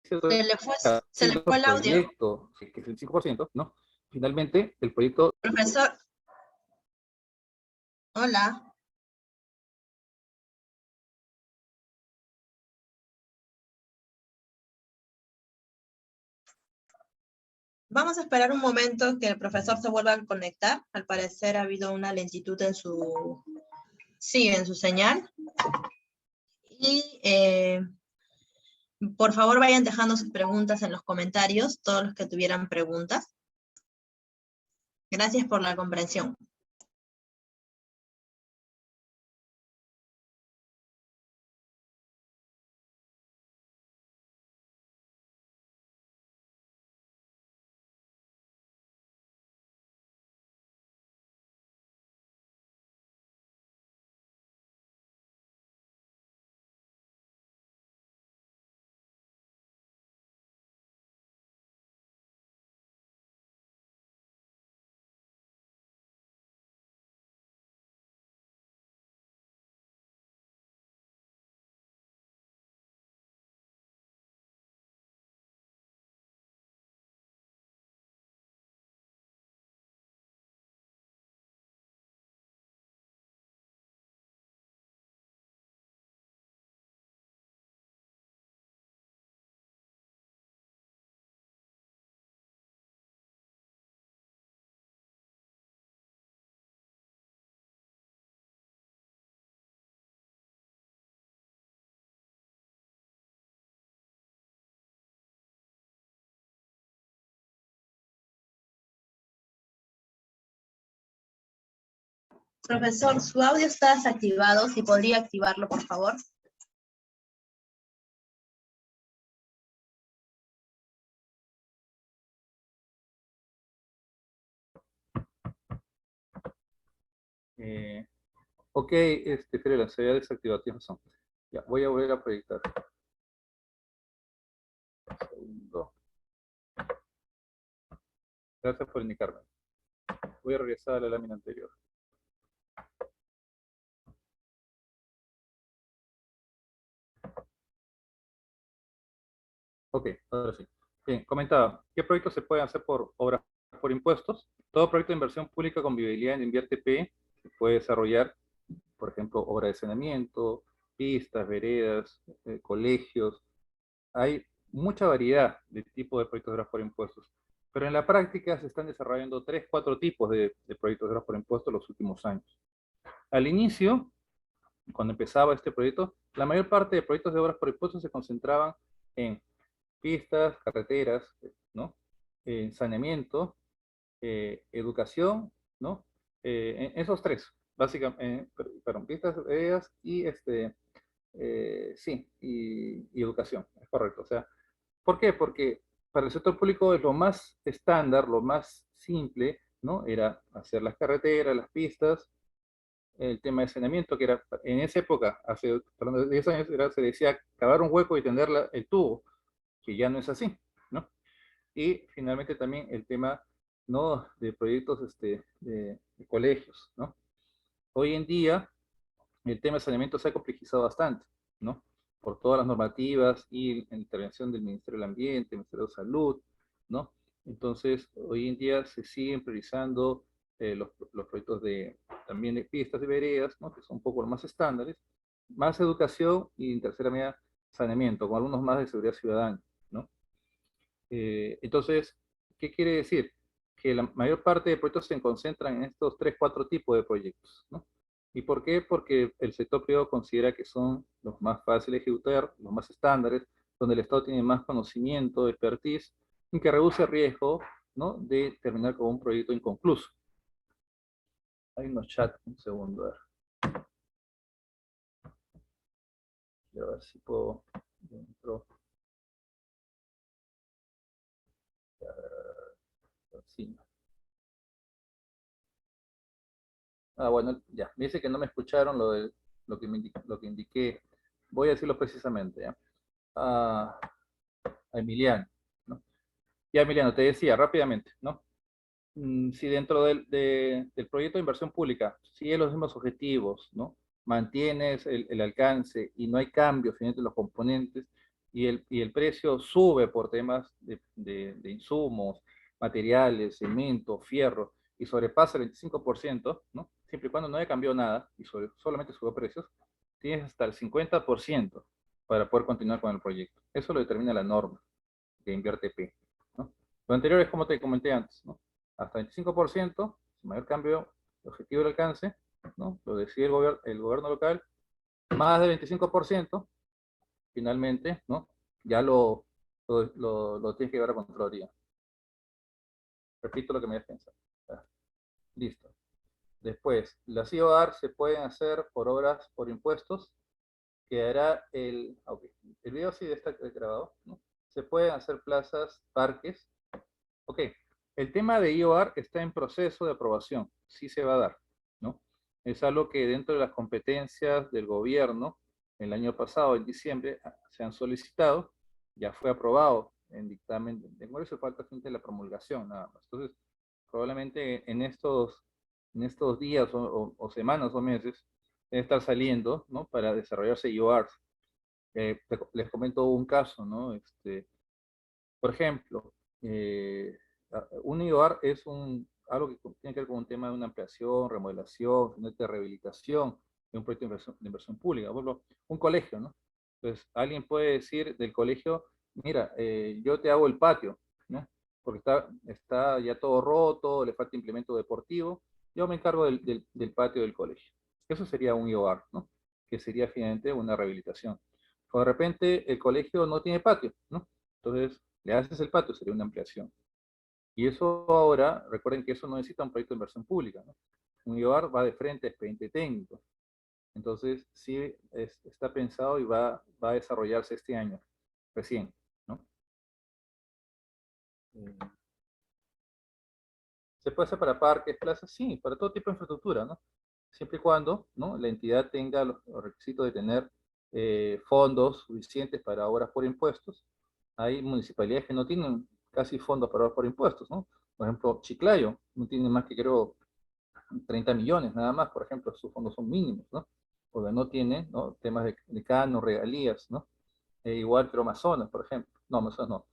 se le fue el audio. proyecto, que es el 5%, ¿no? Finalmente, el proyecto... Profesor, hola. Vamos a esperar un momento que el profesor se vuelva a conectar. Al parecer ha habido una lentitud en su, sí, en su señal. Y por favor vayan dejando sus preguntas en los comentarios, todos los que tuvieran preguntas. Gracias por la comprensión. Profesor, su audio está desactivado, si podría activarlo, por favor. Ok, Fiorella, se había desactivado, tienes razón. Ya, voy a volver a proyectar. Un segundo. Gracias por indicarme. Voy a regresar a la lámina anterior. Ok, ahora sí. Bien, comentaba, ¿qué proyectos se pueden hacer por obras por impuestos? Todo proyecto de inversión pública con viabilidad en Invierte P se puede desarrollar, por ejemplo, obra de saneamiento, pistas, veredas, colegios. Hay mucha variedad de tipos de proyectos de obras por impuestos. Pero en la práctica se están desarrollando 3, 4 tipos de proyectos de obras por impuesto en los últimos años. Al inicio, cuando empezaba este proyecto, la mayor parte de proyectos de obras por impuestos se concentraban en pistas, carreteras, ¿no? En saneamiento, educación, ¿no? En esos tres, básicamente, perdón, pistas, carreteras y sí, y educación, es correcto. O sea, ¿por qué? Porque para el sector público es lo más estándar, lo más simple, ¿no? Era hacer las carreteras, las pistas, el tema de saneamiento, que era en esa época, hace hablando de 10 años, se decía cavar un hueco y tender el tubo, que ya no es así, ¿no? Y finalmente también el tema, ¿no? De proyectos de colegios, ¿no? Hoy en día el tema de saneamiento se ha complejizado bastante, ¿no? Por todas las normativas y la intervención del Ministerio del Ambiente, Ministerio de Salud, ¿no? Entonces, hoy en día se siguen priorizando los proyectos también de pistas de veredas, ¿no? Que son un poco los más estándares, más educación y en tercera medida saneamiento, con algunos más de seguridad ciudadana, ¿no? Entonces, ¿qué quiere decir? Que la mayor parte de proyectos se concentran en estos 3, 4 tipos de proyectos, ¿no? ¿Y por qué? Porque el sector privado considera que son los más fáciles de ejecutar, los más estándares, donde el Estado tiene más conocimiento, expertise, y que reduce el riesgo, ¿no? De terminar con un proyecto inconcluso. Hay unos chats, un segundo, a ver. Quiero ver si puedo dentro. Sí. Ah, bueno, ya. Me dice que no me escucharon lo que indiqué. Voy a decirlo precisamente, ¿ya? A Emiliano, ¿no? Ya, Emiliano, te decía rápidamente, ¿no? Si dentro del proyecto de inversión pública sigues los mismos objetivos, ¿no? Mantienes el alcance y no hay cambios entre los componentes y el precio sube por temas de insumos, materiales, cemento, fierro y sobrepasa el 25%, ¿no? Siempre y cuando no haya cambiado nada y solamente sube precios, tienes hasta el 50% para poder continuar con el proyecto. Eso lo determina la norma de Invierte P, ¿no? Lo anterior es como te comenté antes, ¿no? Hasta 25%, mayor cambio de objetivo del alcance, ¿no? Lo decide el gobierno local, más de 25%, finalmente, ¿no? Ya lo tienes que llevar a Contraloría. Repito lo que me habías pensado. Listo. Después, las IOAR se pueden hacer por obras por impuestos, que hará okay. El video sí está grabado, ¿no? Se pueden hacer plazas, parques. Ok, el tema de IOAR está en proceso de aprobación, sí se va a dar, ¿no? Es algo que dentro de las competencias del gobierno, el año pasado, en diciembre, se han solicitado, ya fue aprobado en dictamen del Congreso, falta gente de la promulgación, nada más. Entonces, probablemente en estos días o semanas o meses, debe estar saliendo, ¿no? Para desarrollarse IOARs. Les comento un caso, ¿no? Por ejemplo, un IOAR es algo que tiene que ver con un tema de una ampliación, remodelación, de rehabilitación de un proyecto de inversión pública. Por ejemplo, un colegio, ¿no? Entonces, alguien puede decir del colegio, mira, yo te hago el patio, ¿no? Porque está ya todo roto, le falta implemento deportivo, yo me encargo del patio del colegio. Eso sería un IOAR, ¿no? Que sería finalmente una rehabilitación. O de repente el colegio no tiene patio, ¿no? Entonces, le haces el patio, sería una ampliación. Y eso ahora, recuerden que eso no necesita un proyecto de inversión pública, ¿no? Un IOAR va de frente a expediente técnico. Entonces, sí está pensado y va a desarrollarse este año, recién, ¿no? ¿Se puede hacer para parques, plazas? Sí, para todo tipo de infraestructura, ¿no? Siempre y cuando, ¿no? La entidad tenga los requisitos de tener fondos suficientes para obras por impuestos. Hay municipalidades que no tienen casi fondos para obras por impuestos, ¿no? Por ejemplo, Chiclayo no tiene más que, creo, 30 millones nada más, por ejemplo, sus fondos son mínimos, ¿no? Porque no tiene, ¿no? Temas de canon, regalías, ¿no? Igual, pero Amazonas, por ejemplo. No, Amazonas no.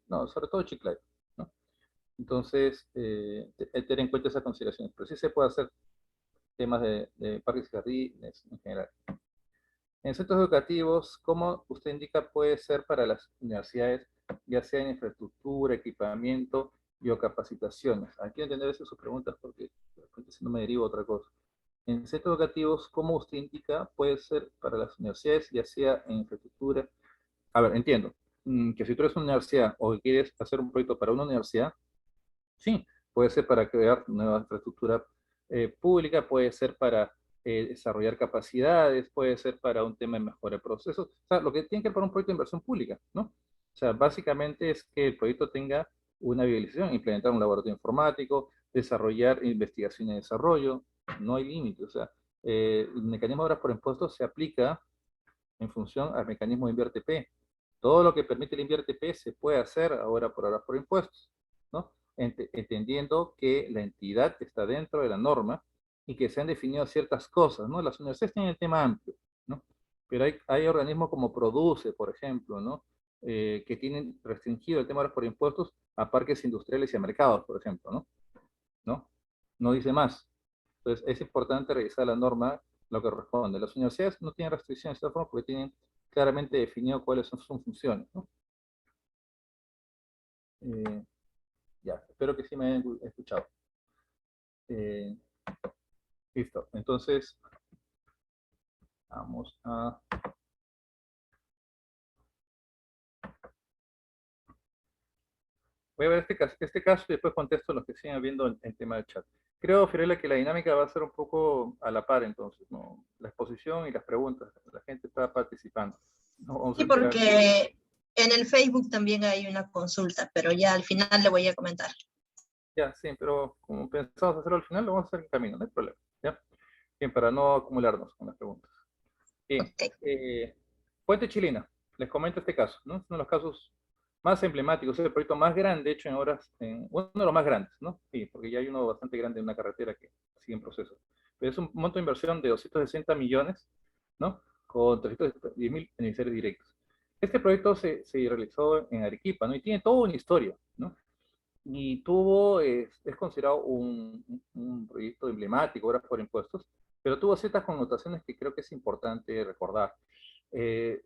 No, sobre todo Chiclayo, ¿no? Entonces, tener en cuenta esas consideraciones. Pero sí se puede hacer temas de parques y jardines en general. En centros educativos, como usted indica, puede ser para las universidades ya sea en infraestructura, equipamiento y o capacitaciones. Aquí entender sus preguntas porque de repente si no me derivo otra cosa. En centros educativos, como usted indica, puede ser para las universidades, ya sea en infraestructura. A ver, entiendo que si tú eres una universidad o que quieres hacer un proyecto para una universidad, sí, puede ser para crear nueva infraestructura pública, puede ser para desarrollar capacidades, puede ser para un tema de mejora de procesos. O sea, lo que tiene que ver para un proyecto de inversión pública, ¿no? O sea, básicamente es que el proyecto tenga una viabilización, implementar un laboratorio informático, desarrollar investigación y desarrollo, no hay límite. O sea, el mecanismo de obras por impuestos se aplica en función al mecanismo de InvierTP. Todo lo que permite el InvierTP se puede hacer ahora por horas por impuestos, ¿no? Entendiendo que la entidad está dentro de la norma y que se han definido ciertas cosas, ¿no? Las universidades tienen el tema amplio, ¿no? Pero hay organismos como Produce, por ejemplo, ¿no? Que tienen restringido el tema de horas por impuestos a parques industriales y a mercados, por ejemplo, ¿no? ¿No? No dice más. Entonces, es importante revisar la norma, lo que responde. Las universidades no tienen restricciones de esta forma porque tienen claramente definido cuáles son sus funciones, ¿no? Eh, ya, espero que sí me hayan escuchado. Eh, listo, entonces vamos a... Voy a ver este caso y después contesto los que siguen viendo el tema del chat. Creo, Fiorella, que la dinámica va a ser un poco a la par entonces, ¿no? La exposición y las preguntas. La gente está participando. ¿No? Vamos a Sí, esperar. porque en el Facebook también hay una consulta, pero ya al final le voy a comentar. Ya, sí, pero como pensamos hacerlo al final, lo vamos a hacer en camino, no hay problema. ¿Ya? Bien, para no acumularnos con las preguntas. Bien, Ok. Puente Chilena, les comento este caso, ¿no? Es uno de los casos más emblemáticos, es el proyecto más grande hecho en horas, uno de los más grandes, ¿no? Sí, porque ya hay uno bastante grande en una carretera que sigue en proceso. Pero es un monto de inversión de 260 millones, ¿no? Con 310.000 beneficiarios directos. Este proyecto se realizó en Arequipa, ¿no? Y tiene toda una historia, ¿no? Y es considerado un proyecto emblemático, ahora por impuestos, pero tuvo ciertas connotaciones que creo que es importante recordar.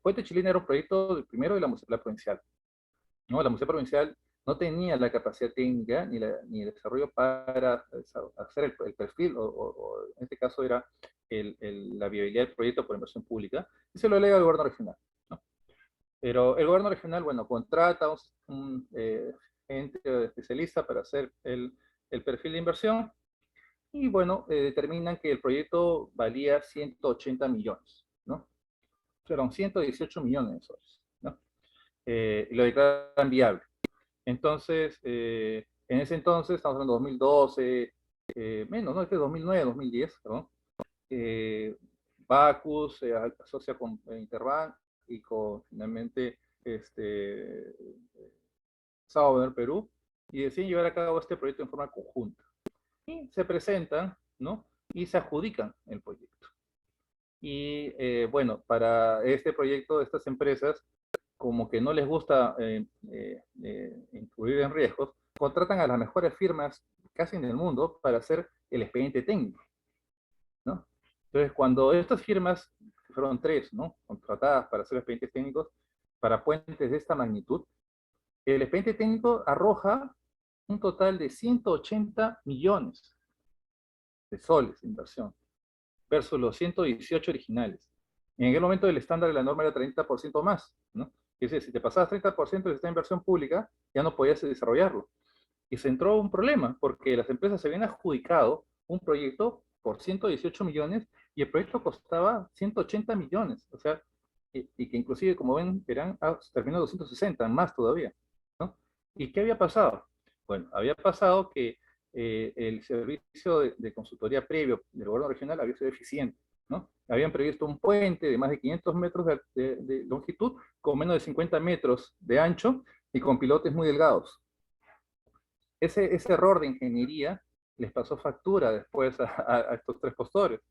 Puente Chilena era un proyecto primero de la Municipalidad Provincial, ¿no? La Municipalidad Provincial no tenía la capacidad técnica ni el desarrollo para hacer el perfil, o en este caso era la viabilidad del proyecto por inversión pública, y se lo delega al gobierno regional, ¿no? Pero el gobierno regional, bueno, contrata un ente especialista para hacer el perfil de inversión y, bueno, determinan que el proyecto valía 180 millones, ¿no? Fueron 118 millones de soles, ¿no? Y lo declaran viable. Entonces, en ese entonces, estamos hablando de 2012, menos, ¿no? Este es 2009, 2010, perdón. Bacus se asocia con Interbank y con finalmente Sauber, Perú, y deciden llevar a cabo este proyecto en forma conjunta. Y se presentan, ¿no? Y se adjudican el proyecto. Y bueno, para este proyecto, estas empresas, como que no les gusta incurrir en riesgos, contratan a las mejores firmas casi en el mundo para hacer el expediente técnico, ¿no? Entonces, cuando estas firmas, que fueron tres, ¿no? Contratadas para hacer expedientes técnicos para puentes de esta magnitud, el expediente técnico arroja un total de 180 millones de soles de inversión versus los 118 originales. En aquel momento el estándar de la norma era 30% más, ¿no? Es decir, si te pasabas 30% de esta inversión pública, ya no podías desarrollarlo. Y se entró un problema, porque las empresas se habían adjudicado un proyecto por 118 millones y el proyecto costaba 180 millones. O sea, y que inclusive, como ven, verán, terminó 260, más todavía, ¿no? ¿Y qué había pasado? Bueno, había pasado que el servicio de consultoría previo del gobierno regional había sido eficiente, ¿no? Habían previsto un puente de más de 500 metros de longitud, con menos de 50 metros de ancho y con pilotes muy delgados. Ese error de ingeniería les pasó factura después a estos tres postores.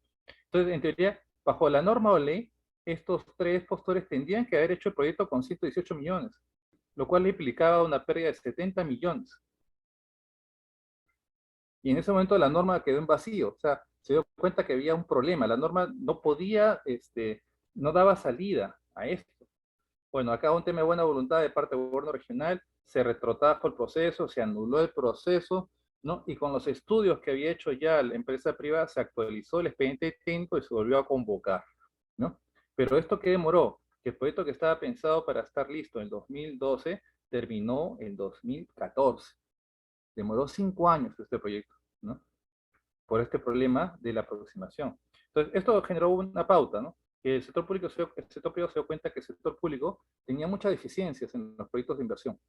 Entonces, en teoría, bajo la norma o ley, estos tres postores tendrían que haber hecho el proyecto con 118 millones, lo cual implicaba una pérdida de 70 millones. Y en ese momento la norma quedó en vacío, o sea, se dio cuenta que había un problema, la norma no podía, no daba salida a esto. Bueno, acá un tema de buena voluntad de parte del gobierno regional, se retrotrajo el proceso, se anuló el proceso, ¿no? Y con los estudios que había hecho ya la empresa privada, se actualizó el expediente técnico y se volvió a convocar, ¿no? Pero esto que demoró, que el proyecto que estaba pensado para estar listo en 2012, terminó en 2014. Demoró 5 años este proyecto, ¿no? Por este problema de la aproximación. Entonces, esto generó una pauta, ¿no? Que el sector público, el sector privado se dio cuenta que el sector público tenía muchas deficiencias en los proyectos de inversión.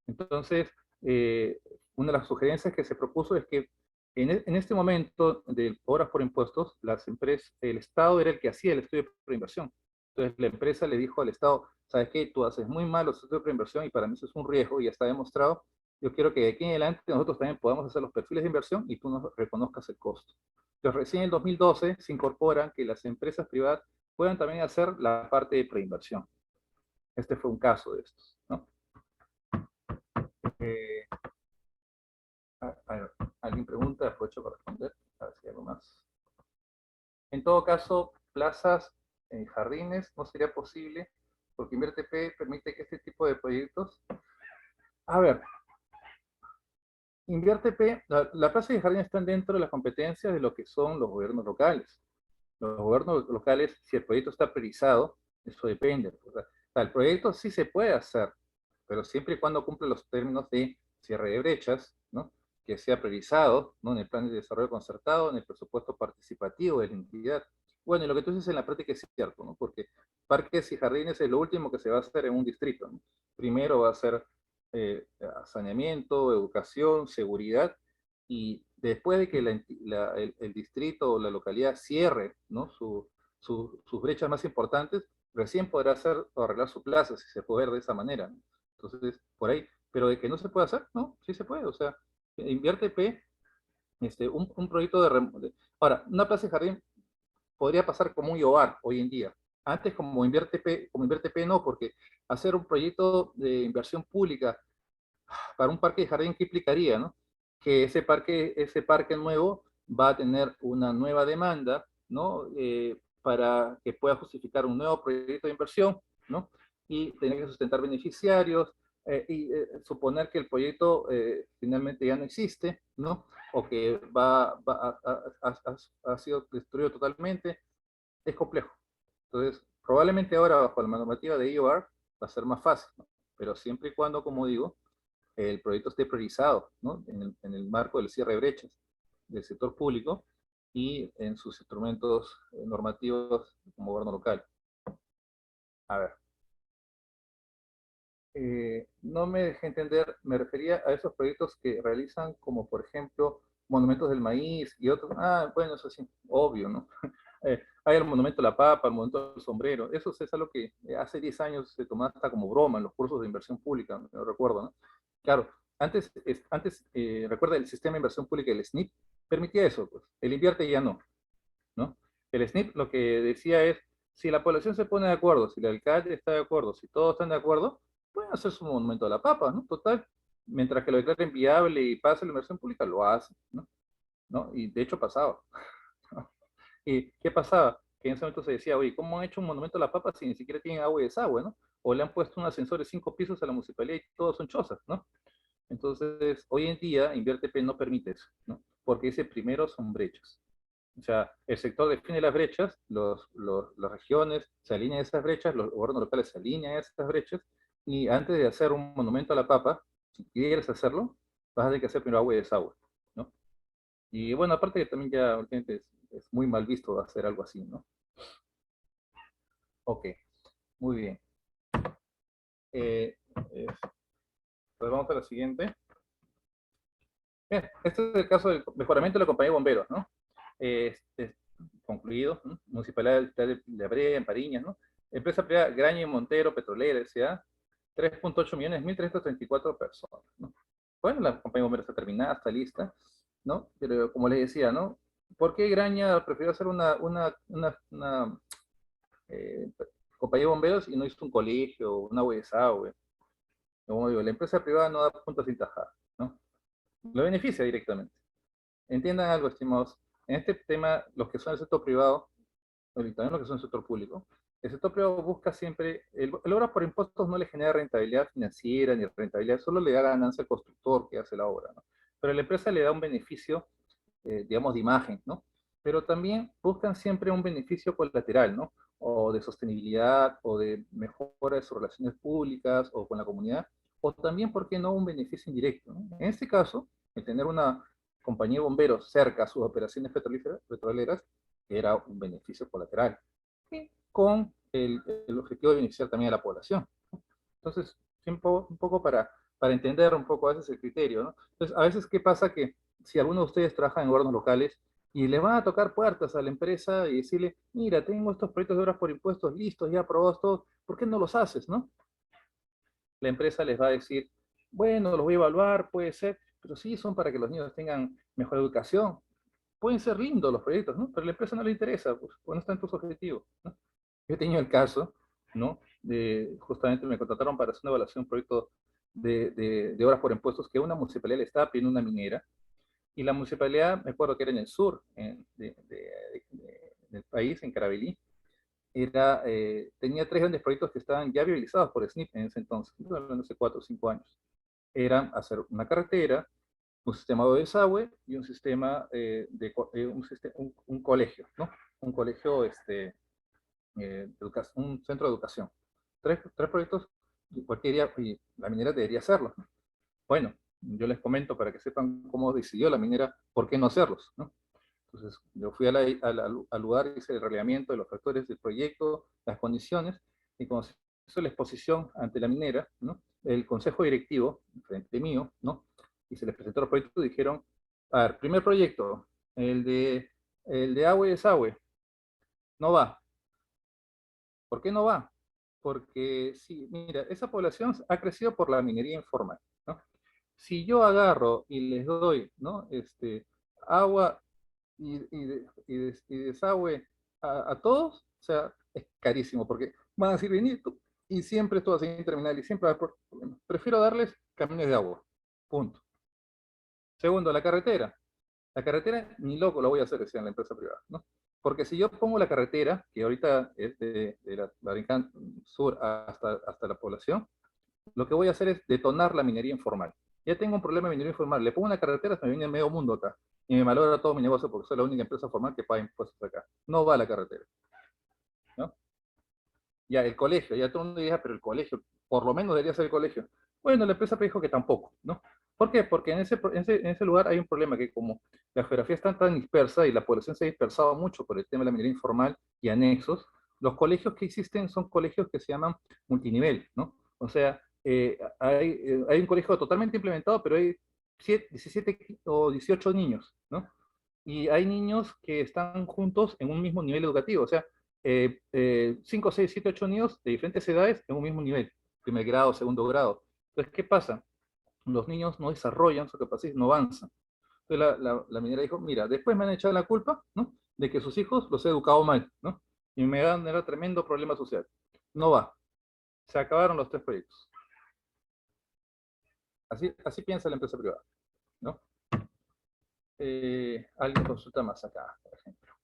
Entonces, una de las sugerencias que se propuso es que en este momento de obras por impuestos, las empresas, el Estado era el que hacía el estudio de inversión. Entonces, la empresa le dijo al Estado, ¿sabes qué? Tú haces muy mal los estudios de inversión y para mí eso es un riesgo y ya está demostrado. Yo quiero que de aquí en adelante nosotros también podamos hacer los perfiles de inversión y tú nos reconozcas el costo. Entonces, recién en el 2012 se incorporan que las empresas privadas puedan también hacer la parte de preinversión. Este fue un caso de estos, ¿no? Eh, ¿Alguien pregunta? Aprovecho para responder. A ver si hay algo más. En todo caso, plazas, jardines, no sería posible porque InverTP permite que este tipo de proyectos... A ver, InverTP, la plaza y jardines están dentro de las competencias de lo que son los gobiernos locales. Los gobiernos locales, si el proyecto está priorizado, eso depende. O sea, el proyecto sí se puede hacer, pero siempre y cuando cumple los términos de cierre de brechas, ¿no? Que sea priorizado, ¿no? En el plan de desarrollo concertado, en el presupuesto participativo de la entidad. Bueno, y lo que tú dices en la práctica es cierto, ¿no? Porque parques y jardines es lo último que se va a hacer en un distrito, ¿no? Primero va a ser saneamiento, educación, seguridad, y después de que el distrito o la localidad cierre, ¿no? Sus brechas más importantes, recién podrá hacer o arreglar su plaza, si se puede ver de esa manera, ¿no? Entonces, por ahí, pero de que no se puede hacer, no, sí se puede, o sea, invierte P, un proyecto ahora, una plaza de jardín podría pasar como un IOAR hoy en día. Antes como invierte P no, porque hacer un proyecto de inversión pública para un parque de jardín, ¿qué implicaría, no? Que ese parque nuevo va a tener una nueva demanda, ¿no? Para que pueda justificar un nuevo proyecto de inversión, ¿no? Y tener que sustentar beneficiarios, suponer que el proyecto finalmente ya no existe, ¿no? O que ha sido destruido totalmente, es complejo. Entonces, probablemente ahora bajo la normativa de IOR va a ser más fácil, ¿no? Pero siempre y cuando, como digo, el proyecto esté priorizado, ¿no? En el marco del cierre de brechas del sector público y en sus instrumentos normativos como gobierno local. A ver, no me dejé entender, me refería a esos proyectos que realizan como, por ejemplo, monumentos del maíz y otros. Ah, bueno, eso sí, obvio, ¿no? Hay el monumento de la papa, el monumento del sombrero. Eso es algo que hace 10 años se tomaba hasta como broma en los cursos de inversión pública, no recuerdo, ¿no? Claro, recuerda, el sistema de inversión pública, el SNIP, permitía eso, pues. El invierte ya no, ¿no? El SNIP lo que decía es, si la población se pone de acuerdo, si el alcalde está de acuerdo, si todos están de acuerdo, pueden hacer su monumento de la papa, ¿no? Total, mientras que lo declaren viable y pase la inversión pública, lo hacen, ¿no? ¿No? Y de hecho pasaba. ¿Y qué pasaba? Que en ese momento se decía, oye, ¿cómo han hecho un monumento a la papa si ni siquiera tienen agua y desagüe, ¿no? O le han puesto un ascensor de 5 pisos a la municipalidad y todos son chozas, ¿no? Entonces, hoy en día, InvierTP no permite eso, ¿no? Porque ese primero son brechas. O sea, el sector define las brechas, las regiones se alinean a esas brechas, los gobiernos locales se alinean a esas brechas, y antes de hacer un monumento a la papa, si quieres hacerlo, vas a tener que hacer primero agua y desagüe, ¿no? Y bueno, aparte que también ya últimamente es muy mal visto hacer algo así, ¿no? Ok, muy bien. Eh, eh, pues vamos a la siguiente. Bien, este es el caso del mejoramiento de la compañía de bomberos, ¿no? Concluido, ¿no? Municipalidad de Abrea, en Pariñas, ¿no? Empresa privada Graña y Montero, petrolera, S.A., 3.8 millones, 1.334 personas, ¿no? Bueno, la compañía de bomberos está terminada, está lista, ¿no? Pero como les decía, ¿no? ¿Por qué Graña prefirió hacer una eh, compañía de bomberos y no hizo un colegio, una UESA, güey? Como digo, la empresa privada no da puntos sin tajar, ¿no? Lo beneficia directamente. Entiendan algo, estimados. En este tema, los que son del sector privado, y también los que son del sector público, el sector privado busca siempre, el obra por impuestos no le genera rentabilidad financiera ni rentabilidad, solo le da ganancia al constructor que hace la obra, ¿no? Pero a la empresa le da un beneficio, digamos, de imagen, ¿no? Pero también buscan siempre un beneficio colateral, ¿no? O de sostenibilidad, o de mejora de sus relaciones públicas, o con la comunidad, o también, ¿por qué no?, un beneficio indirecto, ¿no? En este caso, el tener una compañía de bomberos cerca a sus operaciones petroleras era un beneficio colateral, y con el objetivo de beneficiar también a la población. Entonces, un poco para entender un poco a veces el criterio, ¿no? Entonces, a veces, ¿qué pasa? Que si alguno de ustedes trabaja en gobiernos locales y le van a tocar puertas a la empresa y decirle, mira, tengo estos proyectos de obras por impuestos listos, ya aprobados todos, ¿por qué no los haces, no? La empresa les va a decir, bueno, los voy a evaluar, puede ser, pero sí, son para que los niños tengan mejor educación. Pueden ser lindos los proyectos, ¿no? Pero a la empresa no le interesa, pues no están tus objetivos, ¿no? Yo he tenido el caso, ¿no? Justamente me contrataron para hacer una evaluación de un proyecto de obras por impuestos que una municipalidad le estaba pidiendo una minera, y la municipalidad, me acuerdo que era en el sur del país, en Carabalí, tenía 3 grandes proyectos que estaban ya viabilizados por SNIP en ese entonces, no sé, 4 o 5 años. Eran hacer una carretera, un sistema de desagüe y un sistema un colegio, ¿no? Un colegio, un centro de educación. Tres proyectos, cualquiera, y la minera debería hacerlo. Bueno, yo les comento para que sepan cómo decidió la minera por qué no hacerlos, ¿no? Entonces, yo fui al lugar, hice el relevamiento de los factores del proyecto, las condiciones, y cuando se hizo la exposición ante la minera, ¿no?, el consejo directivo, frente mío, ¿no?, y se les presentó el proyecto, dijeron, a ver, primer proyecto, el de agua y desagüe, no va. ¿Por qué no va? Porque, sí, mira, esa población ha crecido por la minería informal, ¿no? Si yo agarro y les doy, ¿no?, agua y desagüe a todos, o sea, es carísimo, porque van a decir, venir y siempre esto va a ser interminable y siempre va a haber problemas. Prefiero darles camiones de agua, punto. Segundo, la carretera. La carretera, ni loco la voy a hacer, decía la empresa privada, ¿no? Porque si yo pongo la carretera, que ahorita es de la Barincán Sur hasta la población, lo que voy a hacer es detonar la minería informal. Ya tengo un problema de minería informal, le pongo una carretera, se me viene medio mundo acá, y me malora todo mi negocio porque soy la única empresa formal que paga impuestos acá. No va a la carretera, ¿no? Ya, el colegio, ya todo el mundo dice, pero el colegio, por lo menos debería ser el colegio. Bueno, la empresa dijo que tampoco, ¿no? ¿Por qué? Porque en ese lugar hay un problema, que como la geografía está tan dispersa y la población se ha dispersado mucho por el tema de la minería informal y anexos, los colegios que existen son colegios que se llaman multinivel, ¿no? O sea, hay un colegio totalmente implementado, pero hay 17 o 18 niños, ¿no? Y hay niños que están juntos en un mismo nivel educativo, o sea, 5, 6, 7, 8 niños de diferentes edades en un mismo nivel, primer grado, segundo grado. Entonces, ¿qué pasa? Los niños no desarrollan su capacidad, no avanzan. Entonces la minera dijo, mira, después me han echado la culpa, ¿no?, de que sus hijos los he educado mal, ¿no? Y me van a dar tremendo problema social. No va. Se acabaron los 3 proyectos. Así piensa la empresa privada, ¿no? Alguien consulta más acá, por ejemplo.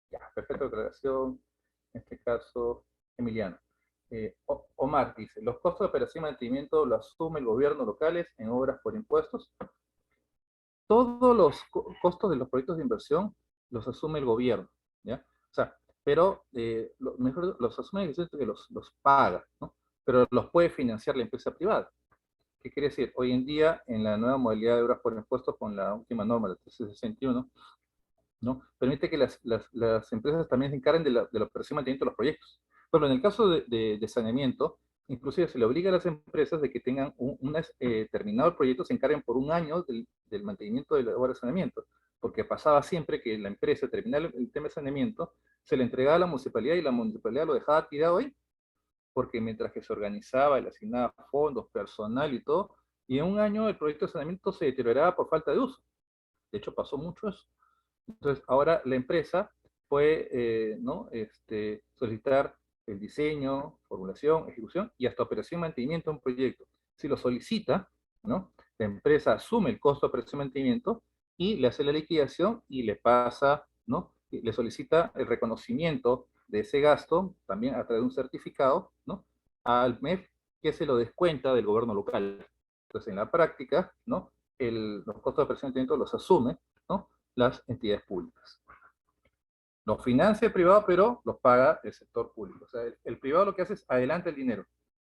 Ya, perfecta declaración. En este caso, Emiliano. Omar dice, ¿los costos de operación y mantenimiento los asume el gobierno locales en obras por impuestos? Todos los costos de los proyectos de inversión los asume el gobierno, ¿ya? O sea, pero mejor los asume el que los paga, ¿no? Pero los puede financiar la empresa privada. ¿Qué quiere decir? Hoy en día, en la nueva modalidad de obras por impuestos, con la última norma, la 1361, ¿no?, permite que las empresas también se encarguen de la operación y mantenimiento de los proyectos. Pero en el caso de saneamiento, inclusive se le obliga a las empresas de que tengan terminado el proyecto, se encarguen por un año del mantenimiento de la obra de saneamiento, porque pasaba siempre que la empresa terminaba el tema de saneamiento, se le entregaba a la municipalidad y la municipalidad lo dejaba tirado ahí, porque mientras que se organizaba, le asignaba fondos, personal y todo, y en un año el proyecto de saneamiento se deterioraba por falta de uso. De hecho, pasó mucho eso. Entonces, ahora la empresa puede, ¿no?, solicitar el diseño, formulación, ejecución y hasta operación y mantenimiento de un proyecto. Si lo solicita, ¿no?, la empresa asume el costo de operación y mantenimiento y le hace la liquidación y le pasa, ¿no?, y le solicita el reconocimiento de ese gasto, también a través de un certificado, ¿no? Al MEF, que se lo descuenta del gobierno local. Entonces, en la práctica, ¿no? Los costos de operación de los asumen, ¿no? Las entidades públicas. Los financia el privado, pero los paga el sector público. O sea, el privado lo que hace es adelanta el dinero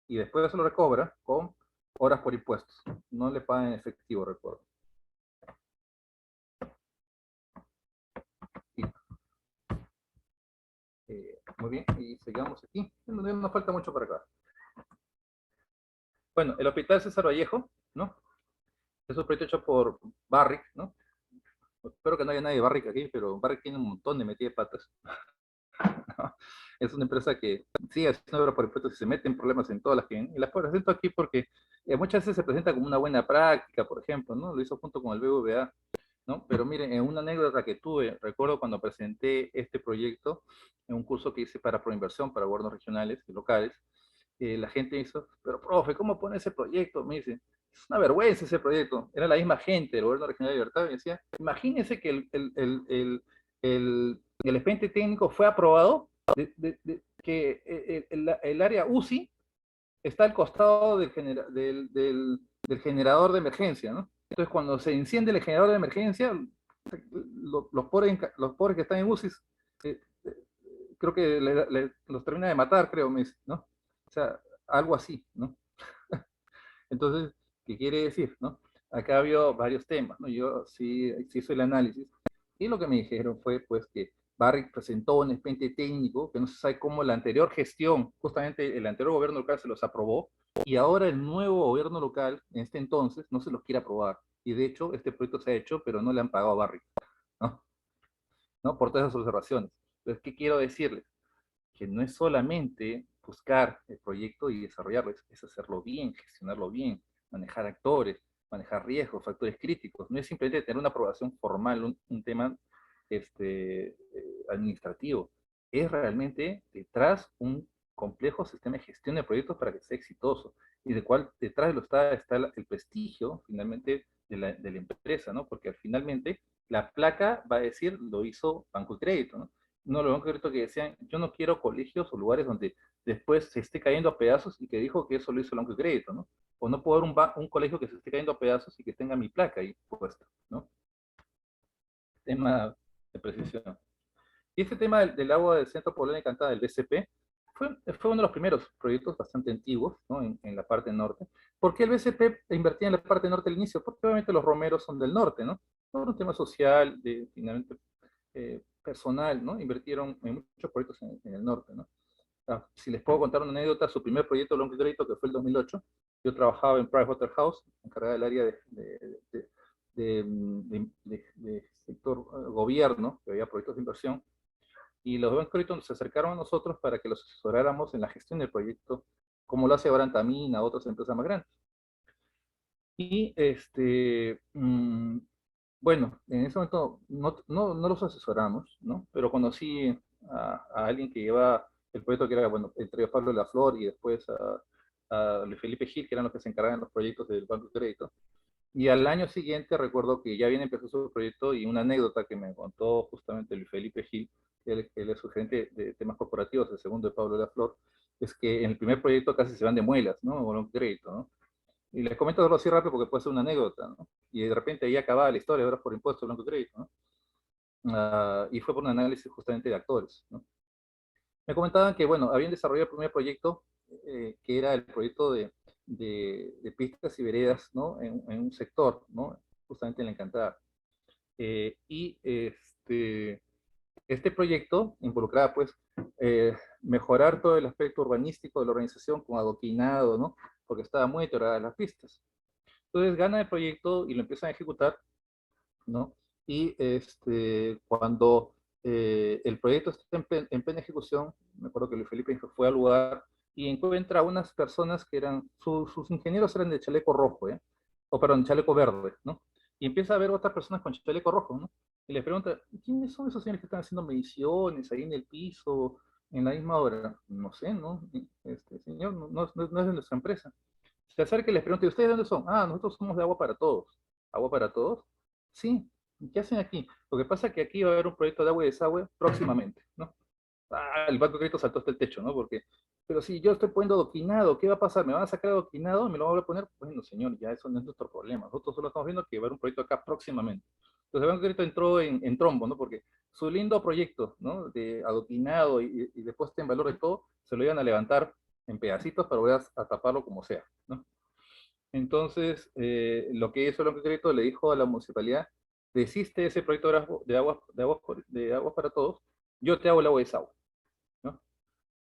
y después se lo recobra con horas por impuestos. No le pagan en efectivo, recuerdo. Muy bien, y sigamos aquí. No nos falta mucho para acá. Bueno, el Hospital César Vallejo, ¿no? Es un proyecto hecho por Barrick, ¿no? Espero que no haya nadie de Barrick aquí, pero Barrick tiene un montón de metidas de patas. Es una empresa que sigue haciendo obra por impuestos y se mete en problemas en todas las que... Y las presento aquí porque muchas veces se presenta como una buena práctica, por ejemplo, ¿no? Lo hizo junto con el BBVA, ¿no? Pero miren, en una anécdota que tuve, recuerdo cuando presenté este proyecto en un curso que hice para Proinversión, para gobiernos regionales y locales, la gente hizo, pero profe, ¿cómo pone ese proyecto? Me dice, es una vergüenza ese proyecto. Era la misma gente del gobierno regional de Libertad, me decía, imagínense que el expediente técnico fue aprobado, que el área UCI está al costado del generador de emergencia, ¿no? Entonces, cuando se enciende el generador de emergencia, los pobres que están en UCI, eh, eh, creo que los termina de matar, creo, ¿no? O sea, algo así, ¿no? Entonces, ¿qué quiere decir, no? Acá había varios temas, ¿no? Yo sí hice el análisis y lo que me dijeron fue, pues, que Barrick presentó un expediente técnico que no se sabe cómo la anterior gestión, justamente el anterior gobierno local se los aprobó y ahora el nuevo gobierno local, en este entonces, no se los quiere aprobar. Y de hecho, este proyecto se ha hecho, pero no le han pagado a Barrick, ¿no? ¿No? Por todas esas observaciones. Entonces, ¿qué quiero decirles? Que no es solamente buscar el proyecto y desarrollarlo, es hacerlo bien, gestionarlo bien, manejar actores, manejar riesgos, factores críticos. No es simplemente tener una aprobación formal, un tema administrativo. Es realmente detrás un complejo sistema de gestión de proyectos para que sea exitoso y de cual detrás está el prestigio finalmente de la empresa, ¿no? Porque finalmente la placa va a decir lo hizo Banco y Crédito, ¿no? No, lo único que decían, yo no quiero colegios o lugares donde después se esté cayendo a pedazos y que dijo que eso lo hizo el Banco de Crédito, ¿no? O no puedo ver un colegio que se esté cayendo a pedazos y que tenga mi placa ahí puesta, ¿no? Tema de precisión. Y este tema del agua del Centro Poblado Encantada, del BCP, fue uno de los primeros proyectos bastante antiguos, ¿no? En la parte norte. ¿Por qué el BCP invertía en la parte norte al inicio? Porque obviamente los romeros son del norte, ¿no? Por un tema social, finalmente personal, ¿no? Invirtieron en muchos proyectos en el norte, ¿no? Si les puedo contar una anécdota, su primer proyecto de Banco y Crédito, que fue el 2008, yo trabajaba en Pricewaterhouse, encargada del área de sector gobierno, que había proyectos de inversión, y los bancos de crédito se acercaron a nosotros para que los asesoráramos en la gestión del proyecto, como lo hace ahora Antamina, otras empresas más grandes. Y bueno, en ese momento no los asesoramos, ¿no? Pero conocí a alguien que lleva el proyecto que era, bueno, entre Pablo de la Flor y después a Luis Felipe Gil, que eran los que se encargaban de los proyectos del Banco de Crédito. Y al año siguiente recuerdo que ya habían empezado su proyecto y una anécdota que me contó justamente Luis Felipe Gil, él es su gerente de temas corporativos, el segundo de Pablo de la Flor, es que en el primer proyecto casi se van de muelas, ¿no? Con un crédito, ¿no? Y les comento algo así rápido porque puede ser una anécdota, ¿no? Y de repente ahí acababa la historia, ahora por impuestos, blanco y crédito, ¿no? Y fue por un análisis justamente de actores, ¿no? Me comentaban que, bueno, habían desarrollado el primer proyecto, que era el proyecto de pistas y veredas, ¿no? En un sector, ¿no? Justamente en la Encantada. Y este proyecto involucraba, pues, mejorar todo el aspecto urbanístico de la organización con adoquinado, ¿no? Porque estaban muy deterioradas las pistas. Entonces gana el proyecto y lo empiezan a ejecutar, ¿no? Y cuando el proyecto está en plena ejecución, me acuerdo que Luis Felipe fue al lugar y encuentra a unas personas que eran, sus ingenieros eran de chaleco rojo, ¿eh? O perdón, chaleco verde, ¿no? Y empieza a ver otras personas con chaleco rojo, ¿no? Y les pregunta, ¿quiénes son esos señores que están haciendo mediciones ahí en el piso, en la misma hora? No sé, ¿no? Señor, no es de nuestra empresa. Se acerca y les pregunta, ¿y ustedes de dónde son? Ah, nosotros somos de Agua para Todos. ¿Agua para Todos? Sí. ¿qué hacen aquí? Lo que pasa es que aquí va a haber un proyecto de agua y desagüe próximamente, ¿no? El banco de crédito saltó hasta el techo, ¿no? Porque, pero si yo estoy poniendo adoquinado, ¿qué va a pasar? ¿Me van a sacar adoquinado y me lo van a poner? Bueno, señor, ya eso no es nuestro problema. Nosotros solo estamos viendo que va a haber un proyecto acá próximamente. Entonces el banco de crédito entró en trombo, ¿no? Porque su lindo proyecto, ¿no? De adoquinado y de puesta en valor de todo, se lo iban a levantar en pedacitos para volver a taparlo como sea, ¿no? Entonces, lo que hizo el banco de crédito le dijo a la municipalidad, desiste ese proyecto de aguas para todos, yo te hago el agua y desagüe, ¿no?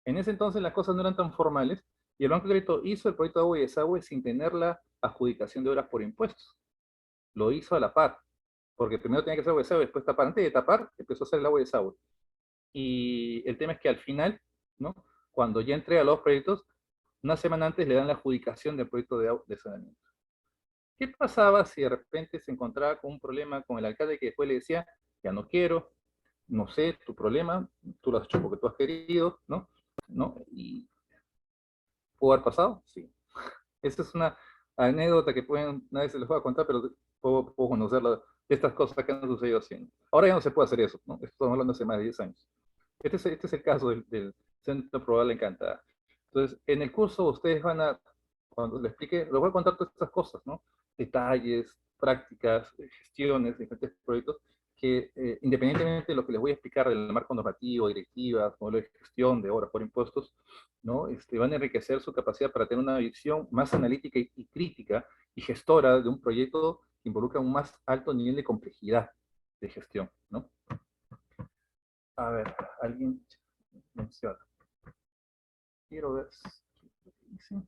En ese entonces las cosas no eran tan formales y el Banco de Crédito hizo el proyecto de agua y desagüe sin tener la adjudicación de obras por impuestos. Lo hizo a la par, porque primero tenía que hacer agua y desagüe, después tapar. Antes de tapar, empezó a hacer el agua y desagüe. Y el tema es que al final, ¿no? Cuando ya entrega los proyectos, una semana antes le dan la adjudicación del proyecto de saneamiento. ¿Qué pasaba si de repente se encontraba con un problema con el alcalde que después le decía, ya no quiero, no sé, tu problema, tú lo has hecho porque tú has querido, ¿no? ¿No? Y ¿pudo haber pasado? Sí. Esa es una anécdota que nadie se les va a contar, pero puedo conocerla de estas cosas que han sucedido así. Ahora ya no se puede hacer eso, ¿no? Estamos hablando hace más de 10 años. Este es el caso del Centro Probable Encantada. Entonces, en el curso ustedes van a, cuando les explique, les voy a contar todas estas cosas, ¿no? Detalles, prácticas, gestiones, diferentes proyectos, que independientemente de lo que les voy a explicar del marco normativo, directivas, modelo de gestión de obras por impuestos, ¿no? Van a enriquecer su capacidad para tener una visión más analítica y crítica y gestora de un proyecto que involucra un más alto nivel de complejidad de gestión, ¿no? A ver, alguien menciona. Quiero ver qué dice.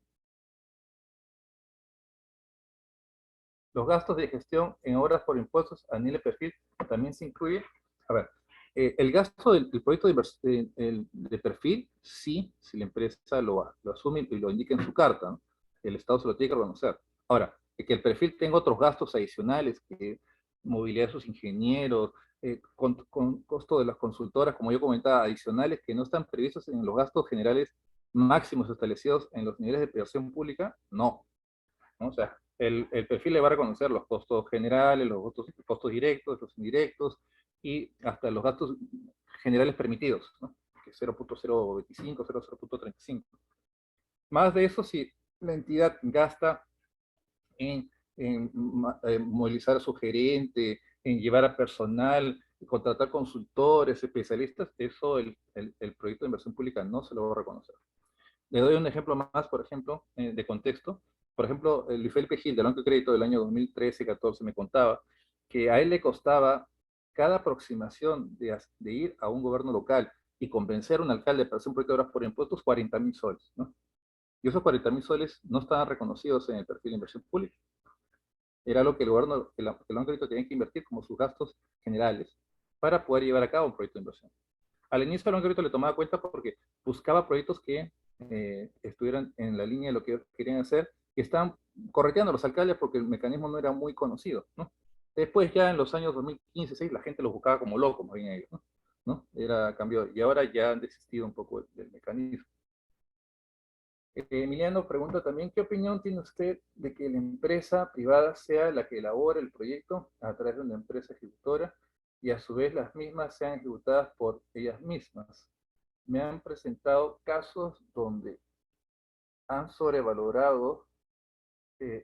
Los gastos de gestión en obras por impuestos a nivel de perfil también se incluye. A ver, el gasto del proyecto de perfil, sí, si la empresa lo asume y lo indica en su carta, ¿no? El Estado se lo tiene que reconocer. Ahora, que el perfil tenga otros gastos adicionales, que movilidad de sus ingenieros, con costo de las consultoras, como yo comentaba, adicionales que no están previstos en los gastos generales máximos establecidos en los niveles de operación pública, no, ¿no? O sea, el perfil le va a reconocer los costos generales, los costos directos, los indirectos y hasta los gastos generales permitidos, ¿no? Que 0.025, 0.35. Más de eso, si la entidad gasta en movilizar a su gerente, en llevar a personal, contratar consultores, especialistas, eso el proyecto de inversión pública no se lo va a reconocer. Le doy un ejemplo más, por ejemplo, de contexto. Por ejemplo, Luis Felipe Gil, del Banco de Crédito del año 2013-14, me contaba que a él le costaba cada aproximación de ir a un gobierno local y convencer a un alcalde para hacer un proyecto de obras por impuestos, 40.000 soles, ¿no? Y esos 40.000 soles no estaban reconocidos en el perfil de inversión pública. Era lo que el gobierno, el Banco de Crédito tenía que invertir como sus gastos generales para poder llevar a cabo un proyecto de inversión. Al inicio el Banco de Crédito le tomaba cuenta porque buscaba proyectos que estuvieran en la línea de lo que querían hacer, que estaban correteando a los alcaldes porque el mecanismo no era muy conocido, ¿no? Después ya en los años 2015-16 la gente los buscaba como locos, más bien ellos, ¿no? ¿No? Era cambio, y ahora ya han desistido un poco del mecanismo. Emiliano pregunta también, ¿qué opinión tiene usted de que la empresa privada sea la que elabore el proyecto a través de una empresa ejecutora y a su vez las mismas sean ejecutadas por ellas mismas? Me han presentado casos donde han sobrevalorado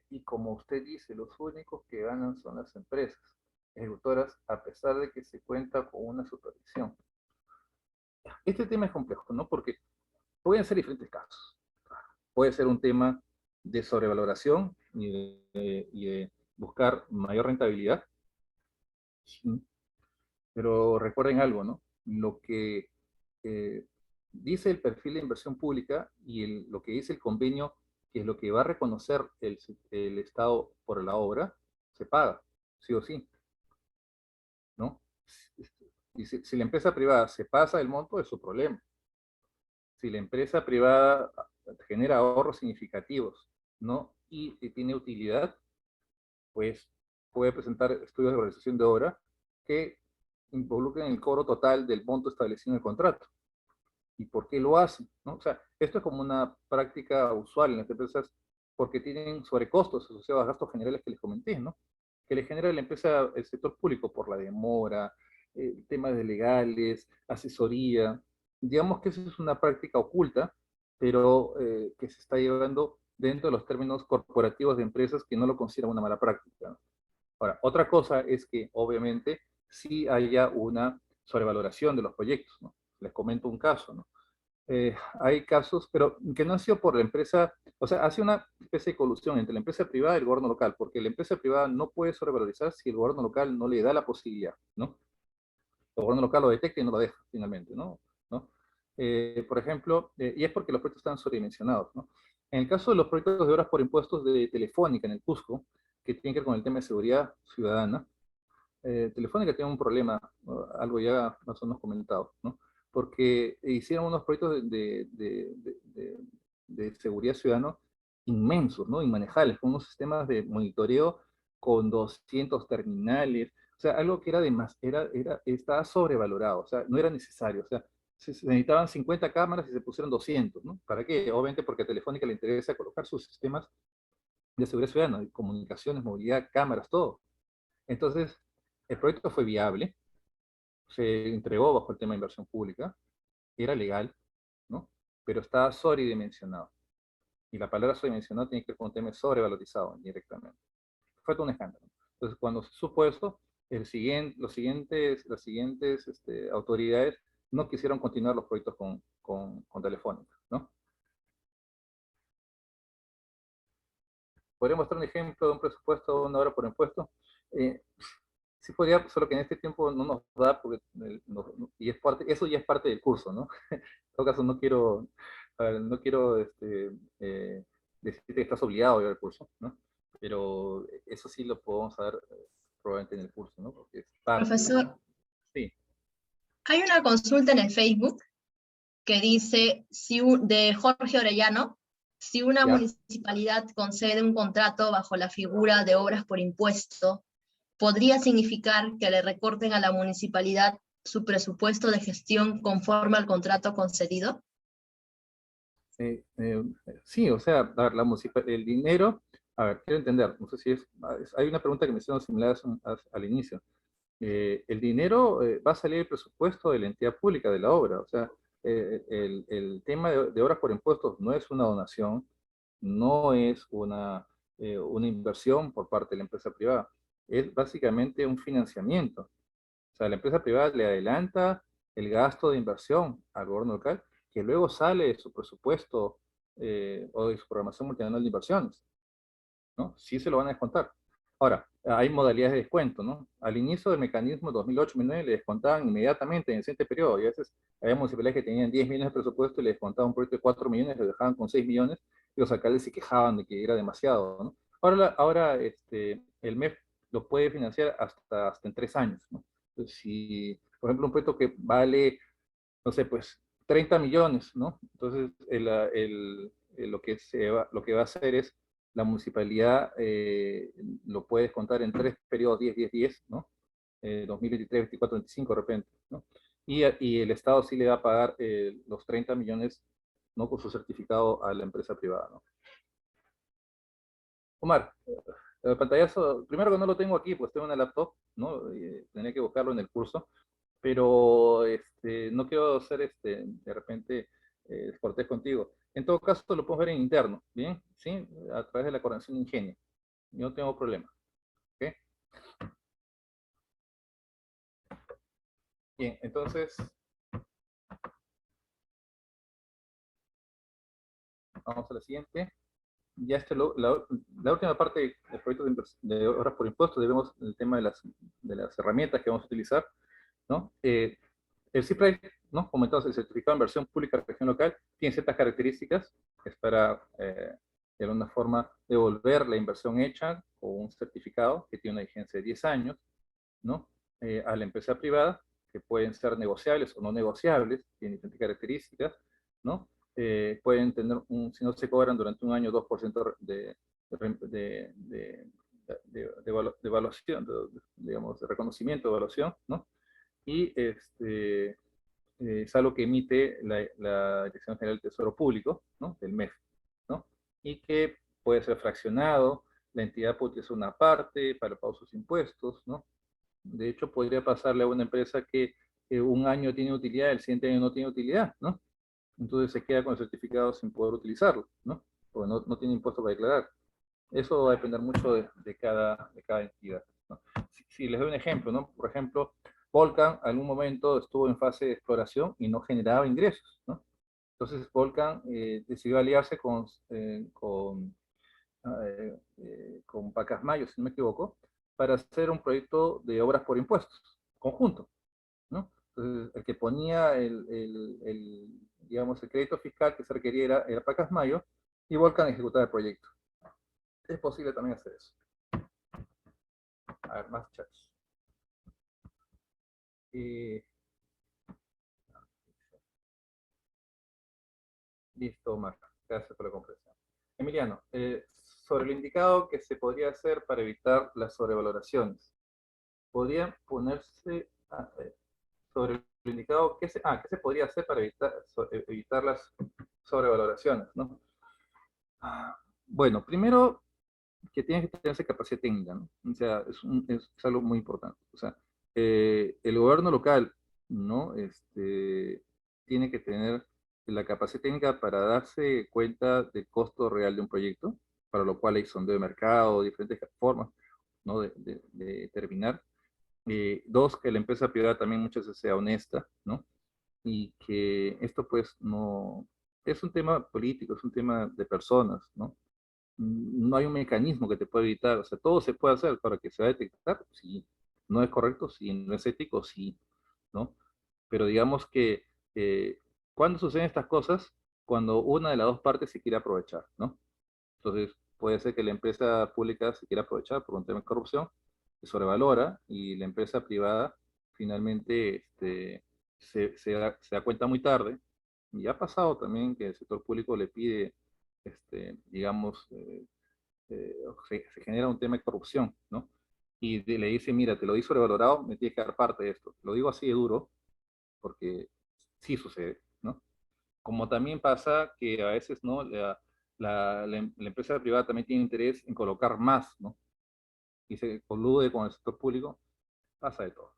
y como usted dice, los únicos que ganan son las empresas ejecutoras a pesar de que se cuenta con una supervisión. Este tema es complejo, ¿no? Porque pueden ser diferentes casos. Puede ser un tema de sobrevaloración y de buscar mayor rentabilidad, sí, pero recuerden algo, ¿no? Lo que eh, dice el perfil de inversión pública y lo que dice el convenio, que es lo que va a reconocer el Estado por la obra, se paga, sí o sí, ¿no? Y si la empresa privada se pasa el monto, es su problema. Si la empresa privada genera ahorros significativos, ¿no? Y tiene utilidad, pues puede presentar estudios de realización de obra que involucren el cobro total del monto establecido en el contrato. ¿Y por qué lo hacen? ¿No? O sea, esto es como una práctica usual en las empresas porque tienen sobrecostos asociados a gastos generales que les comenté, ¿no? que le genera a la empresa el sector público por la demora, temas de legales, asesoría. Digamos que eso es una práctica oculta, pero que se está llevando dentro de los términos corporativos de empresas que no lo consideran una mala práctica, ¿no? Ahora, otra cosa es que obviamente sí haya una sobrevaloración de los proyectos, ¿no? Les comento un caso, ¿no? Hay casos, pero que no han sido por la empresa, o sea, hace una especie de colusión entre la empresa privada y el gobierno local, porque la empresa privada no puede sobrevalorizar si el gobierno local no le da la posibilidad, ¿no? El gobierno local lo detecta y no lo deja finalmente, ¿no? ¿No? Por ejemplo, y es porque los proyectos están sobredimensionados, ¿no? En el caso de los proyectos de obras por impuestos de Telefónica en el Cusco, que tienen que ver con el tema de seguridad ciudadana, Telefónica tiene un problema, ¿no? Algo ya más o menos comentado, ¿no? Porque hicieron unos proyectos de seguridad ciudadana inmensos, ¿no? Inmanejables, con unos sistemas de monitoreo con 200 terminales, o sea, algo que estaba sobrevalorado, o sea, no era necesario, o sea, se necesitaban 50 cámaras y se pusieron 200, ¿no? ¿Para qué? Obviamente porque a Telefónica le interesa colocar sus sistemas de seguridad ciudadana, comunicaciones, movilidad, cámaras, todo. Entonces, el proyecto fue viable, se entregó bajo el tema de inversión pública, era legal, ¿no? Pero estaba sobredimensionado. Y la palabra sobredimensionado tiene que ver con un tema sobrevalorizado directamente. Fue todo un escándalo. Entonces, cuando se supo eso, las siguientes autoridades no quisieron continuar los proyectos con Telefónica, ¿no? ¿Podría mostrar un ejemplo de un presupuesto de una obra por impuesto? Eh, sí podría, solo que en este tiempo no nos da, porque y es parte, eso ya es parte del curso, ¿no? En todo caso, no quiero eh, decirte que estás obligado a ir al curso, ¿no? Pero eso sí lo podemos ver probablemente en el curso, ¿no? Porque es parte de... Profesor, Sí, hay una consulta en el Facebook que dice, de Jorge Orellano, si una ya. municipalidad concede un contrato bajo la figura de obras por impuesto, ¿podría significar que le recorten a la municipalidad su presupuesto de gestión conforme al contrato concedido? Eh, eh, sí, o sea, a ver, el dinero, a ver, quiero entender, no sé si hay una pregunta que me hicieron similar al inicio. El dinero va a salir del presupuesto de la entidad pública de la obra, o sea, el tema de obras por impuestos no es una donación, no es una inversión por parte de la empresa privada, es básicamente un financiamiento. O sea, la empresa privada le adelanta el gasto de inversión al gobierno local, que luego sale de su presupuesto o de su programación multianual de inversiones, ¿no? Sí se lo van a descontar. Ahora, hay modalidades de descuento, ¿no? Al inicio del mecanismo 2008-2009 le descontaban inmediatamente en el siguiente periodo, y a veces había municipalidades que tenían 10 millones de presupuesto y le descontaban un proyecto de 4 millones, lo dejaban con 6 millones, y los alcaldes se quejaban de que era demasiado, ¿no? Ahora el MEF lo puede financiar hasta en 3 años, ¿no? Entonces, si, por ejemplo, un proyecto que vale, no sé, pues 30 millones, ¿no? Entonces, lo que va a hacer es la municipalidad lo puede descontar en 3 periodos, 10, ¿no? 2023, 24, 25 de repente, ¿no? Y el Estado sí le va a pagar los 30 millones, ¿no? Por su certificado a la empresa privada, ¿no? Omar, el pantallazo, primero que no lo tengo aquí, pues tengo una laptop, ¿no? Tenía que buscarlo en el curso, pero no quiero ser de repente cortés contigo. En todo caso, lo puedo ver en interno, ¿bien? ¿Sí? A través de la coordinación de ingenio. Yo no tengo problema, ¿ok? Bien, entonces, vamos a la siguiente. Ya la última parte del proyecto de obras por impuestos, debemos el tema de las herramientas que vamos a utilizar, ¿no? El CIPREC, ¿no? Comentamos, el certificado de inversión pública de región local, tiene ciertas características, es para, de alguna forma, devolver la inversión hecha con un certificado que tiene una vigencia de 10 años, ¿no? A la empresa privada, que pueden ser negociables o no negociables, tienen diferentes características, ¿no? Pueden tener, si no se cobran durante un año, 2% de evaluación, digamos, de reconocimiento de evaluación, ¿no? Y es algo que emite la Dirección General del Tesoro Público, ¿no? Del MEF, ¿no? Y que puede ser fraccionado la entidad puede utilizar una parte para pagar sus impuestos, ¿no? De hecho, podría pasarle a una empresa que un año tiene utilidad, el siguiente año no tiene utilidad, ¿no? Entonces se queda con el certificado sin poder utilizarlo, ¿no? Porque no tiene impuesto para declarar. Eso va a depender mucho de cada entidad, ¿no? Si les doy un ejemplo, ¿no? Por ejemplo, Volcan algún momento estuvo en fase de exploración y no generaba ingresos, ¿no? Entonces Volcan decidió aliarse con Pacasmayo, si no me equivoco, para hacer un proyecto de obras por impuestos, conjunto, ¿no? Entonces, el que ponía digamos, el crédito fiscal que se requería era Pacasmayo, y Volcan ejecutaba el proyecto. Es posible también hacer eso. A ver, más chats. Listo, Omar. Gracias por la comprensión. Emiliano, sobre lo indicado que se podría hacer para evitar las sobrevaloraciones, podría ponerse sobre lo indicado, ¿qué se podría hacer para evitar las sobrevaloraciones, ¿no? Bueno, primero que tiene que tenerse capacidad técnica, ¿no? O sea, es algo muy importante. O sea, el gobierno local, ¿no? Tiene que tener la capacidad técnica para darse cuenta del costo real de un proyecto, para lo cual hay sondeo de mercado, diferentes formas, ¿no? de determinar. Dos, que la empresa privada también muchas veces sea honesta, ¿no? Y que esto pues no es un tema político, es un tema de personas, ¿no? No hay un mecanismo que te pueda evitar, o sea, todo se puede hacer para que se va a detectar, sí, no es correcto, sí, no es ético, sí, ¿no? Pero digamos que cuando suceden estas cosas, cuando una de las dos partes se quiere aprovechar, ¿no? Entonces, puede ser que la empresa pública se quiera aprovechar por un tema de corrupción, se sobrevalora, y la empresa privada finalmente se da cuenta muy tarde. Y ha pasado también que el sector público le pide, digamos, se genera un tema de corrupción, ¿no? Y le dice, mira, te lo di sobrevalorado, me tienes que dar parte de esto. Lo digo así de duro, porque sí sucede, ¿no? Como también pasa que a veces, ¿no? La empresa privada también tiene interés en colocar más, ¿no? Y se colude con el sector público, pasa de todo.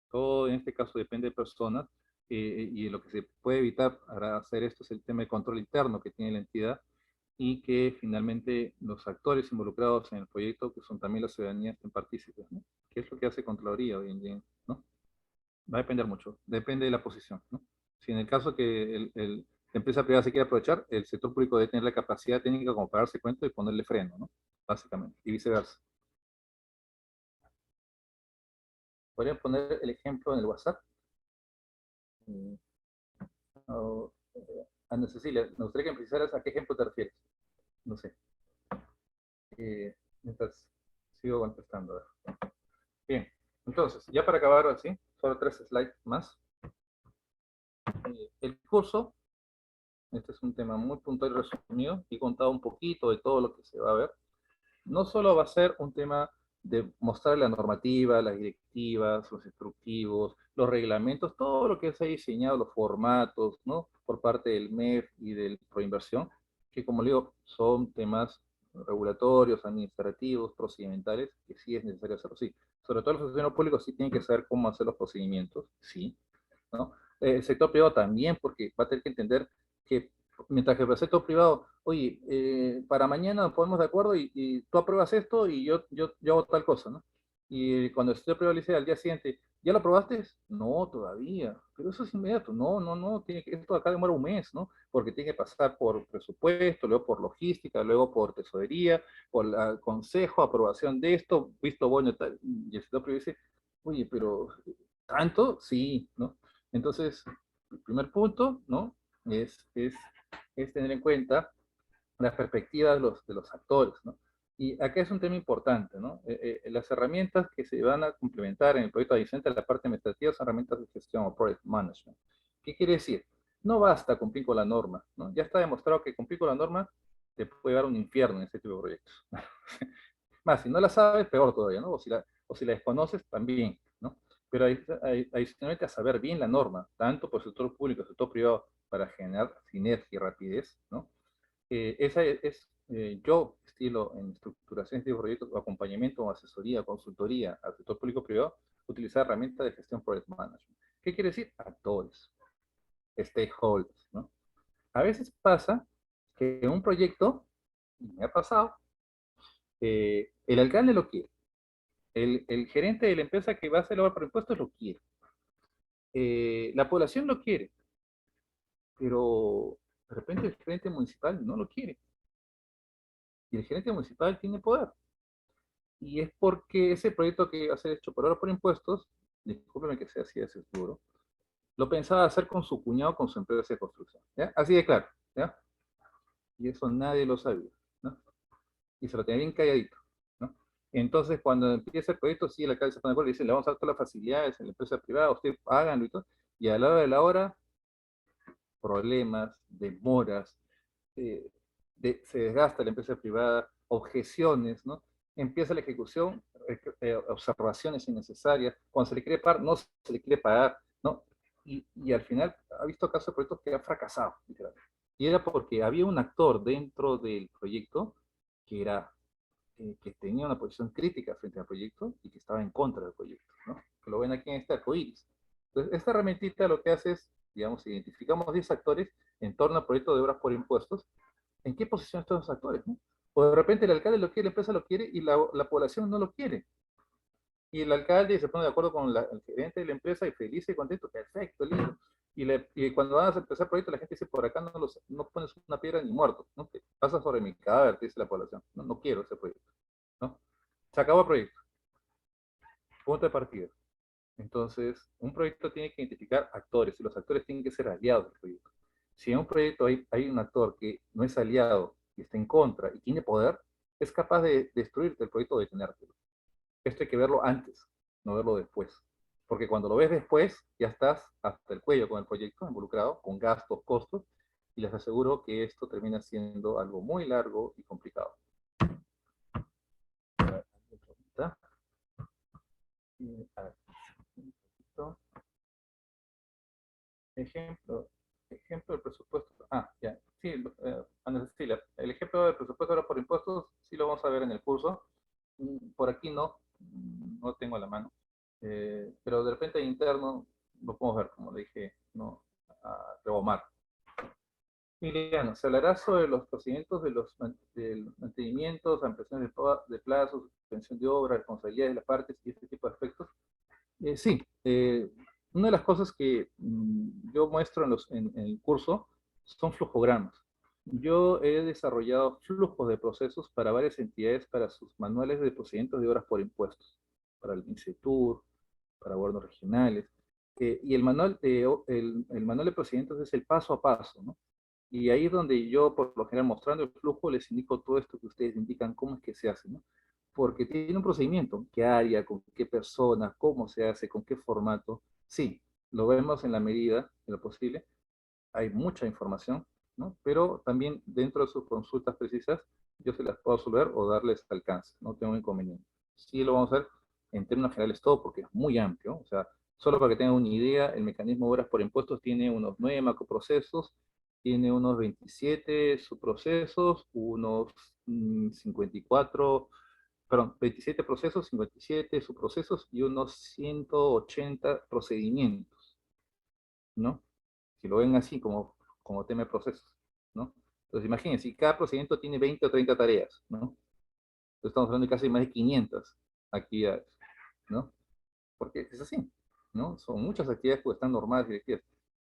Todo en este caso depende de personas, y lo que se puede evitar para hacer esto es el tema de control interno que tiene la entidad, y que finalmente los actores involucrados en el proyecto, que son también la ciudadanía, estén partícipes, ¿no? ¿Qué es lo que hace Contraloría hoy en día, ¿no? Va a depender mucho, depende de la posición, ¿no? Si en el caso que la empresa privada se quiere aprovechar, el sector público debe tener la capacidad técnica como para darse cuenta y ponerle freno, ¿no? Básicamente, y viceversa. ¿Podrían poner el ejemplo en el WhatsApp? Ana Cecilia, me gustaría que me precisaras a qué ejemplo te refieres. No sé. Mientras sigo contestando. Bien, entonces, ya para acabar así, solo 3 slides más. El curso, este es un tema muy puntual y resumido, y he contado un poquito de todo lo que se va a ver. No solo va a ser un tema de mostrar la normativa, las directivas, los instructivos, los reglamentos, todo lo que se ha diseñado, los formatos, ¿no? Por parte del MEF y del Proinversión, que como le digo, son temas regulatorios, administrativos, procedimentales, que sí es necesario hacerlo, sí. Sobre todo los funcionarios públicos sí tienen que saber cómo hacer los procedimientos, sí, ¿no? El sector privado también, porque va a tener que entender que mientras que el sector privado, oye, para mañana nos ponemos de acuerdo y tú apruebas esto y yo hago tal cosa, ¿no? Y cuando el sector privado le dice al día siguiente, ¿ya lo aprobaste? No, todavía. Pero eso es inmediato. No, esto acá demora un mes, ¿no? Porque tiene que pasar por presupuesto, luego por logística, luego por tesorería, por el consejo, aprobación de esto, visto bueno y tal. Y el sector privado dice, oye, pero ¿tanto? Sí, ¿no? Entonces, el primer punto, ¿no? Es tener en cuenta las perspectivas de los actores, ¿no? Y acá es un tema importante, ¿no? Las herramientas que se van a complementar en el proyecto adicional a la parte administrativa son herramientas de gestión o project management. ¿Qué quiere decir? No basta cumplir con la norma, ¿no? Ya está demostrado que cumplir con la norma te puede dar un infierno en este tipo de proyectos. Más, si no la sabes, peor todavía, ¿no? O si la desconoces, también, ¿no? Pero adicionalmente a saber bien la norma, tanto por el sector público, el sector privado, para generar sinergia y rapidez, ¿no? Esa es yo estilo en estructuración de proyectos o acompañamiento o asesoría, consultoría al sector público-privado, utilizar herramientas de gestión project management. ¿Qué quiere decir? Actores, stakeholders, ¿no? A veces pasa que en un proyecto, y me ha pasado, el alcalde lo quiere, el gerente de la empresa que va a hacer la obra por impuestos lo quiere, la población lo quiere, pero de repente el gerente municipal no lo quiere. Y el gerente municipal tiene poder. Y es porque ese proyecto que va a ser hecho por ahora por impuestos, discúlpeme que sea así, ese es duro, lo pensaba hacer con su cuñado, con su empresa de construcción. ¿Ya? Así de claro. ¿Ya? Y eso nadie lo sabía. ¿No? Y se lo tenía bien calladito. ¿No? Entonces, cuando empieza el proyecto, sí, el alcalde se pone de acuerdo y dice, le vamos a dar todas las facilidades en la empresa privada, ustedes háganlo y todo. Y a la hora de la hora, problemas, demoras, eh, se desgasta la empresa privada, objeciones, ¿no? Empieza la ejecución, observaciones innecesarias, cuando se le quiere pagar, no se le quiere pagar, ¿no? Y al final ha visto casos de proyectos que han fracasado, literalmente. Y era porque había un actor dentro del proyecto que era que tenía una posición crítica frente al proyecto y que estaba en contra del proyecto, ¿no? Que lo ven aquí en este arcoíris. Entonces, esta herramientita lo que hace es, digamos, identificamos 10 actores en torno al proyecto de obras por impuestos. ¿En qué posición están los actores? ¿No? O de repente el alcalde lo quiere, la empresa lo quiere y la población no lo quiere. Y el alcalde se pone de acuerdo con el gerente de la empresa y feliz y contento, perfecto, listo. Y cuando vas a empezar el proyecto, la gente dice, por acá no pones una piedra ni muerto, ¿no? Que pasa sobre mi cadáver, te dice la población. No, no quiero ese proyecto, ¿no? Se acabó el proyecto. Punto de partida. Entonces, un proyecto tiene que identificar actores y los actores tienen que ser aliados del proyecto. Si en un proyecto hay un actor que no es aliado y está en contra y tiene poder, es capaz de destruirte el proyecto o detenértelo. Esto hay que verlo antes, no verlo después. Porque cuando lo ves después, ya estás hasta el cuello con el proyecto involucrado, con gastos, costos, y les aseguro que esto termina siendo algo muy largo y complicado. A ver, ejemplo del presupuesto. Ah, ya. Sí, sí, el ejemplo del presupuesto ahora por impuestos sí lo vamos a ver en el curso. Por aquí no tengo a la mano. Pero de repente interno lo podemos ver, como le dije, no, a Rebomar. Emiliano, se hablará sobre los procedimientos del mantenimiento, ampliaciones de plazos, suspensión de obra, responsabilidades de las partes y este tipo de aspectos. Sí, una de las cosas que yo muestro en el curso son flujogramas. Yo he desarrollado flujos de procesos para varias entidades para sus manuales de procedimientos de obras por impuestos, para el MINCETUR, para gobiernos regionales. Y el manual de procedimientos es el paso a paso, ¿no? Y ahí es donde yo, por lo general, mostrando el flujo, les indico todo esto que ustedes indican, cómo es que se hace, ¿no? Porque tiene un procedimiento, qué área, con qué persona, cómo se hace, con qué formato. Sí, lo vemos en la medida de lo posible. Hay mucha información, ¿no? Pero también dentro de sus consultas precisas, yo se las puedo resolver o darles alcance, no tengo inconveniente. Sí lo vamos a ver en términos generales todo, porque es muy amplio. O sea, solo para que tengan una idea, el mecanismo de obras por impuestos tiene unos 9 macroprocesos, tiene unos 27 subprocesos, unos 54, perdón, 27 procesos, 57 subprocesos y unos 180 procedimientos, ¿no? Si lo ven así como tema de procesos, ¿no? Entonces imagínense, si cada procedimiento tiene 20 o 30 tareas, ¿no? Entonces estamos hablando de casi más de 500 actividades, ¿no? Porque es así, ¿no? Son muchas actividades que están normadas y directivas.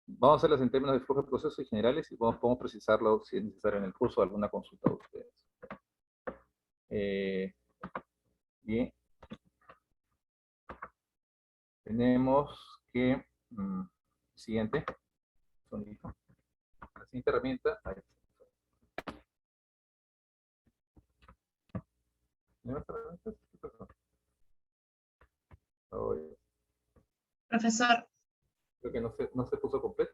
Vamos a hacerlas en términos de flujo de procesos y generales y podemos precisarlo si es necesario en el curso o alguna consulta de ustedes. Bien. Tenemos que, siguiente, sonito. La siguiente herramienta, ahí. ¿Tenemos herramientas? ¿Qué pasó? Profesor, Creo que no se puso completo.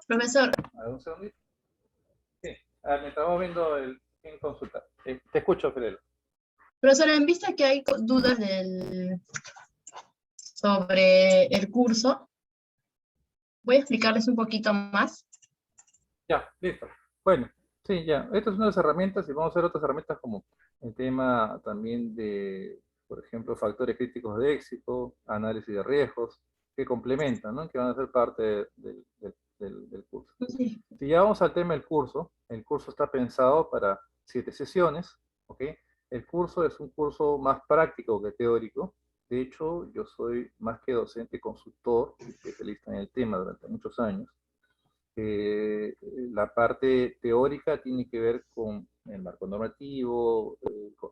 profesor, A ver, un segundito. Sí, mientras estamos viendo en consulta. Te escucho, Fidel. profesor, en vista que hay dudas sobre el curso, voy a explicarles un poquito más. Ya, listo. Bueno, Sí, ya. Esta es una de las herramientas y vamos a ver otras herramientas como el tema también de, por ejemplo, factores críticos de éxito, análisis de riesgos, que complementan, ¿no? Que van a ser parte del curso. Sí. Si ya vamos al tema del curso, el curso está pensado para 7 sesiones, ¿ok? El curso es un curso más práctico que teórico. De hecho, yo soy más que docente consultor, especialista en el tema durante muchos años. La parte teórica tiene que ver con el marco normativo, con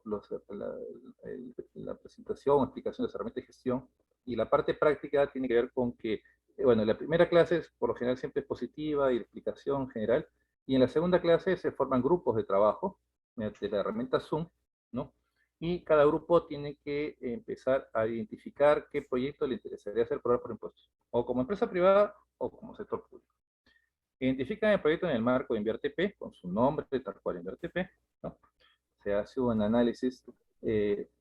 la presentación, explicación de las herramientas de gestión, y la parte práctica tiene que ver con que, bueno, la primera clase es, por lo general siempre es positiva y de explicación general, y en la segunda clase se forman grupos de trabajo mediante la herramienta Zoom, ¿no? Y cada grupo tiene que empezar a identificar qué proyecto le interesaría hacer por impuestos, o como empresa privada o como sector público. Identifican el proyecto en el marco de InverTP, con su nombre, tal cual InverTP, ¿no? Se hace un análisis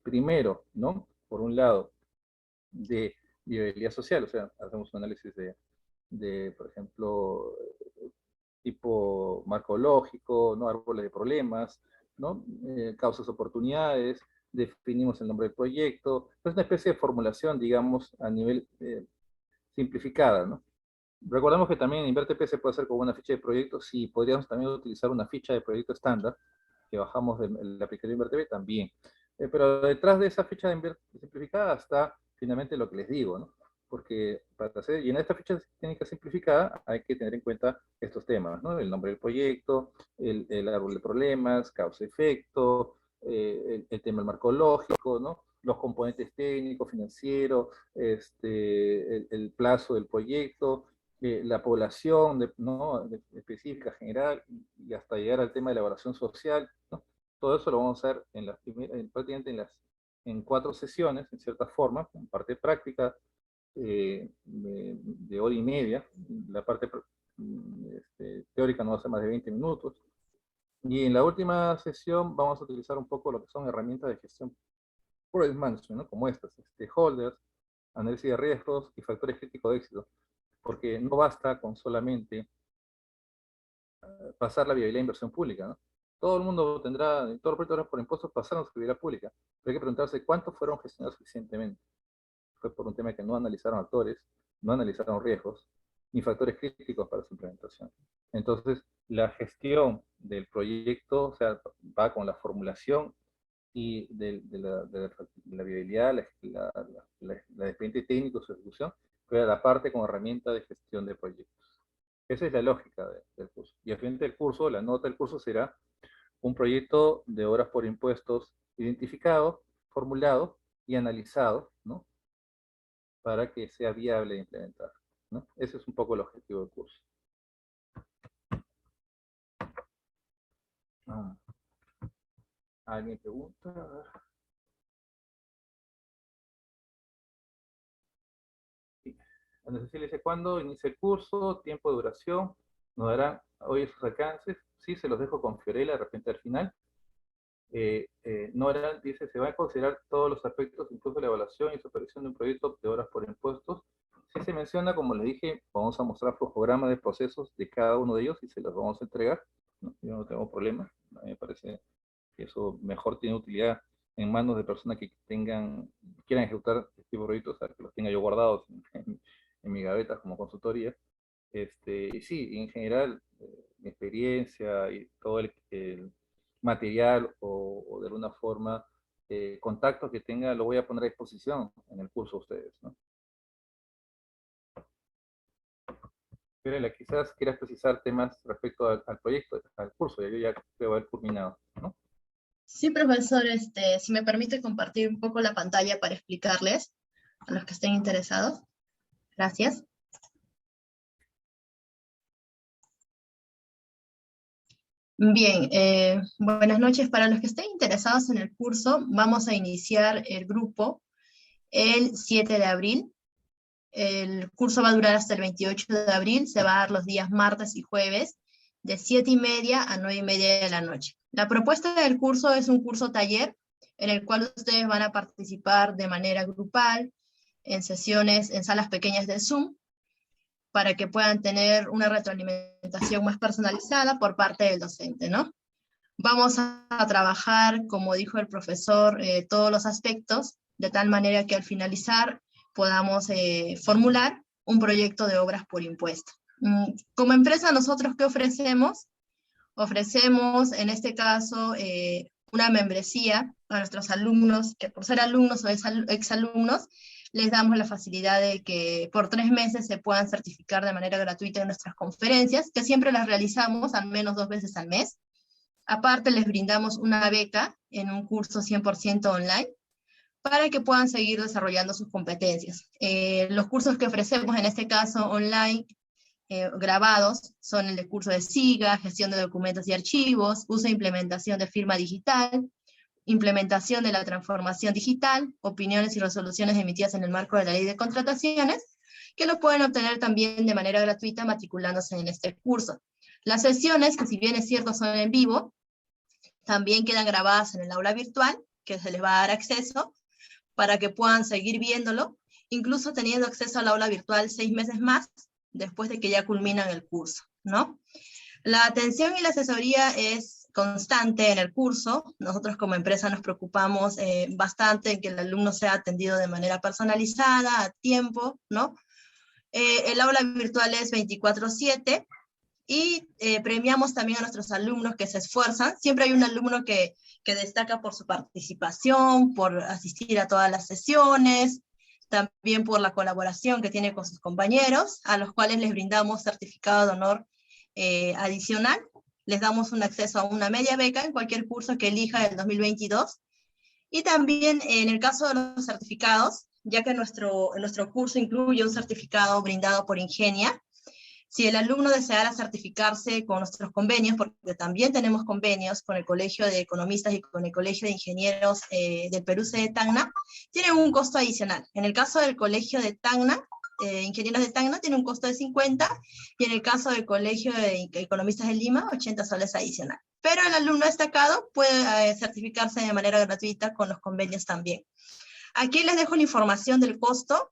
primero, ¿no? Por un lado, de viabilidad social, o sea, hacemos un análisis por ejemplo, tipo marco lógico, ¿no? Árboles de problemas, ¿no? Causas, oportunidades, definimos el nombre del proyecto. Es una especie de formulación, digamos, a nivel simplificada, ¿no? Recordemos que también en InverTP se puede hacer con una ficha de proyecto. Si podríamos también utilizar una ficha de proyecto estándar que bajamos del aplicativo InverTP también. Pero detrás de esa ficha de simplificada está finalmente lo que les digo, ¿no? Porque para hacer, llenar esta ficha técnica simplificada hay que tener en cuenta estos temas, ¿no? El nombre del proyecto, el árbol de problemas, causa-efecto, el tema del marco lógico, ¿no? Los componentes técnicos, financieros, el plazo del proyecto, la población ¿no? Específica, general, y hasta llegar al tema de la evaluación social, ¿no? Todo eso lo vamos a hacer prácticamente en 4 sesiones, en cierta forma, en parte práctica de hora y media. La parte teórica no va a ser más de 20 minutos. Y en la última sesión vamos a utilizar un poco lo que son herramientas de gestión project management, ¿no? Como estas, stakeholders, análisis de riesgos y factores críticos de éxito. Porque no basta con solamente pasar la viabilidad de inversión pública, ¿no? Todo el mundo tendrá, todos los proyectos por impuestos pasaron su viabilidad pública, pero hay que preguntarse cuántos fueron gestionados suficientemente. Fue por un tema que no analizaron actores, no analizaron riesgos, ni factores críticos para su implementación. Entonces, la gestión del proyecto, o sea, va con la formulación y la viabilidad, la expediente técnico, su ejecución, pero la parte como herramienta de gestión de proyectos. Esa es la lógica del curso. Y al final del curso, la nota del curso será un proyecto de obras por impuestos identificado, formulado y analizado, ¿no? Para que sea viable de implementar, ¿no? Ese es un poco el objetivo del curso. ¿Alguien pregunta? A ver. Sí. Ana Cecilia dice, ¿cuándo inicia el curso? Tiempo de duración. Nos darán hoy sus alcances. Sí, se los dejo con Fiorella de repente al final. Nora dice, se van a considerar todos los aspectos, incluso la evaluación y supervisión de un proyecto de obras por impuestos. Si se menciona, como les dije, vamos a mostrar programas de procesos de cada uno de ellos y se los vamos a entregar. ¿No? Yo no tengo problema. A mí me parece que eso mejor tiene utilidad en manos de personas que quieran ejecutar este tipo de proyectos, o sea, que los tenga yo guardados en mi gaveta como consultoría. Y sí, en general, mi experiencia y todo el material o de alguna forma contacto que tenga lo voy a poner a disposición en el curso de ustedes, ¿no? Pero quizás quieras precisar temas respecto al proyecto, al curso, ya yo ya creo haber culminado, ¿no? Sí, profesor, si me permite compartir un poco la pantalla para explicarles a los que estén interesados. Gracias. Bien, buenas noches. Para los que estén interesados en el curso, vamos a iniciar el grupo el 7 de abril. El curso va a durar hasta el 28 de abril, se va a dar los días martes y jueves, de 7:30 a 9:30 de la noche. La propuesta del curso es un curso taller, en el cual ustedes van a participar de manera grupal, en sesiones, en salas pequeñas de Zoom, para que puedan tener una retroalimentación más personalizada por parte del docente, ¿no? Vamos a trabajar, como dijo el profesor, todos los aspectos, de tal manera que al finalizar podamos formular un proyecto de obras por impuesto. Como empresa, ¿nosotros qué ofrecemos? Ofrecemos, en este caso, una membresía a nuestros alumnos, que por ser alumnos o exalumnos, les damos la facilidad de que por 3 meses se puedan certificar de manera gratuita en nuestras conferencias, que siempre las realizamos al menos 2 veces al mes. Aparte, les brindamos una beca en un curso 100% online para que puedan seguir desarrollando sus competencias. Los cursos que ofrecemos, en este caso online, grabados, son el de curso de SIGA, gestión de documentos y archivos, uso e implementación de firma digital, implementación de la transformación digital, opiniones y resoluciones emitidas en el marco de la ley de contrataciones, que lo pueden obtener también de manera gratuita matriculándose en este curso. Las sesiones, que si bien es cierto son en vivo, también quedan grabadas en el aula virtual, que se les va a dar acceso, para que puedan seguir viéndolo, incluso teniendo acceso al aula virtual 6 meses más, después de que ya culminan el curso, ¿no? La atención y la asesoría es constante en el curso. Nosotros como empresa nos preocupamos bastante en que el alumno sea atendido de manera personalizada, a tiempo, ¿no? El aula virtual es 24/7, y premiamos también a nuestros alumnos que se esfuerzan. Siempre hay un alumno que destaca por su participación, por asistir a todas las sesiones, también por la colaboración que tiene con sus compañeros, a los cuales les brindamos certificado de honor adicional. Les damos un acceso a una media beca en cualquier curso que elija del 2022. Y también en el caso de los certificados, ya que nuestro curso incluye un certificado brindado por Ingenia, si el alumno deseara certificarse con nuestros convenios, porque también tenemos convenios con el Colegio de Economistas y con el Colegio de Ingenieros del Perú, de Tacna, tiene un costo adicional. En el caso del Colegio de Tacna, Ingenieros de Tacna, tiene un costo de 50, y en el caso del Colegio de Economistas de Lima, 80 soles adicional. Pero el alumno destacado puede certificarse de manera gratuita con los convenios también. Aquí les dejo la información del costo.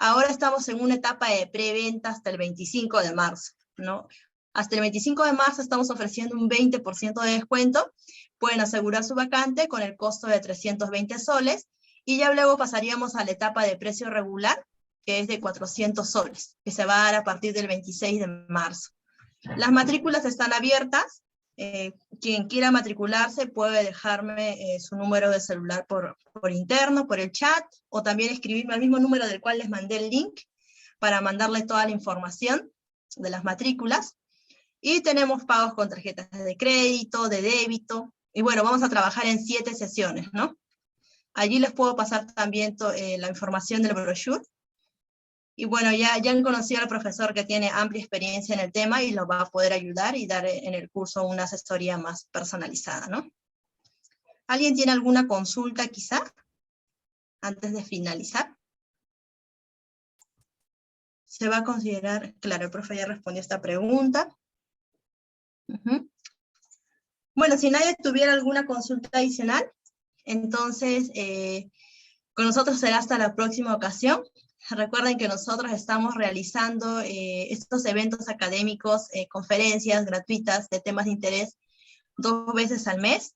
Ahora estamos en una etapa de preventa hasta el 25 de marzo, ¿no? Hasta el 25 de marzo estamos ofreciendo un 20% de descuento. Pueden asegurar su vacante con el costo de 320 soles, y ya luego pasaríamos a la etapa de precio regular, que es de 400 soles, que se va a dar a partir del 26 de marzo. Las matrículas están abiertas. Quien quiera matricularse puede dejarme su número de celular por interno, por el chat, o también escribirme al mismo número del cual les mandé el link para mandarle toda la información de las matrículas. Y tenemos pagos con tarjetas de crédito, de débito, y bueno, vamos a trabajar en 7 sesiones, ¿no? Allí les puedo pasar también la información del brochure. Y bueno, ya han conocido al profesor que tiene amplia experiencia en el tema y lo va a poder ayudar y dar en el curso una asesoría más personalizada, ¿no? ¿Alguien tiene alguna consulta quizá antes de finalizar? Se va a considerar, claro, el profe ya respondió esta pregunta. Bueno, si nadie tuviera alguna consulta adicional, entonces con nosotros será hasta la próxima ocasión. Recuerden que nosotros estamos realizando estos eventos académicos, conferencias gratuitas de temas de interés 2 veces al mes.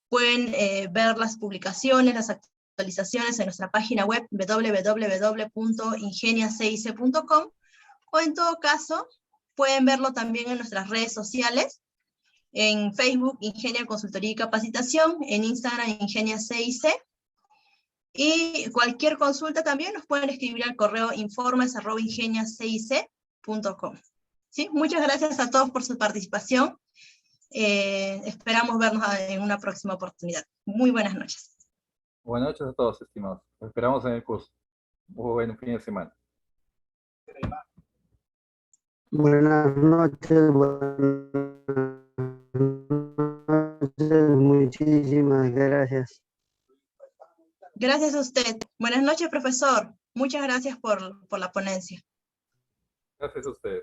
Pueden ver las publicaciones, las actualizaciones en nuestra página web www.ingeniacic.com, o en todo caso pueden verlo también en nuestras redes sociales, en Facebook Ingenia Consultoría y Capacitación, en Instagram Ingenia CIC. Y cualquier consulta también nos pueden escribir al correo informes@ingeniacic.com. ¿Sí? Muchas gracias a todos por su participación. Esperamos vernos en una próxima oportunidad. Muy buenas noches. Buenas noches a todos, estimados. Los esperamos en el curso. Muy buen fin de semana. Buenas noches, muchísimas gracias. Gracias a usted. Buenas noches, profesor. Muchas gracias por la ponencia. Gracias a ustedes.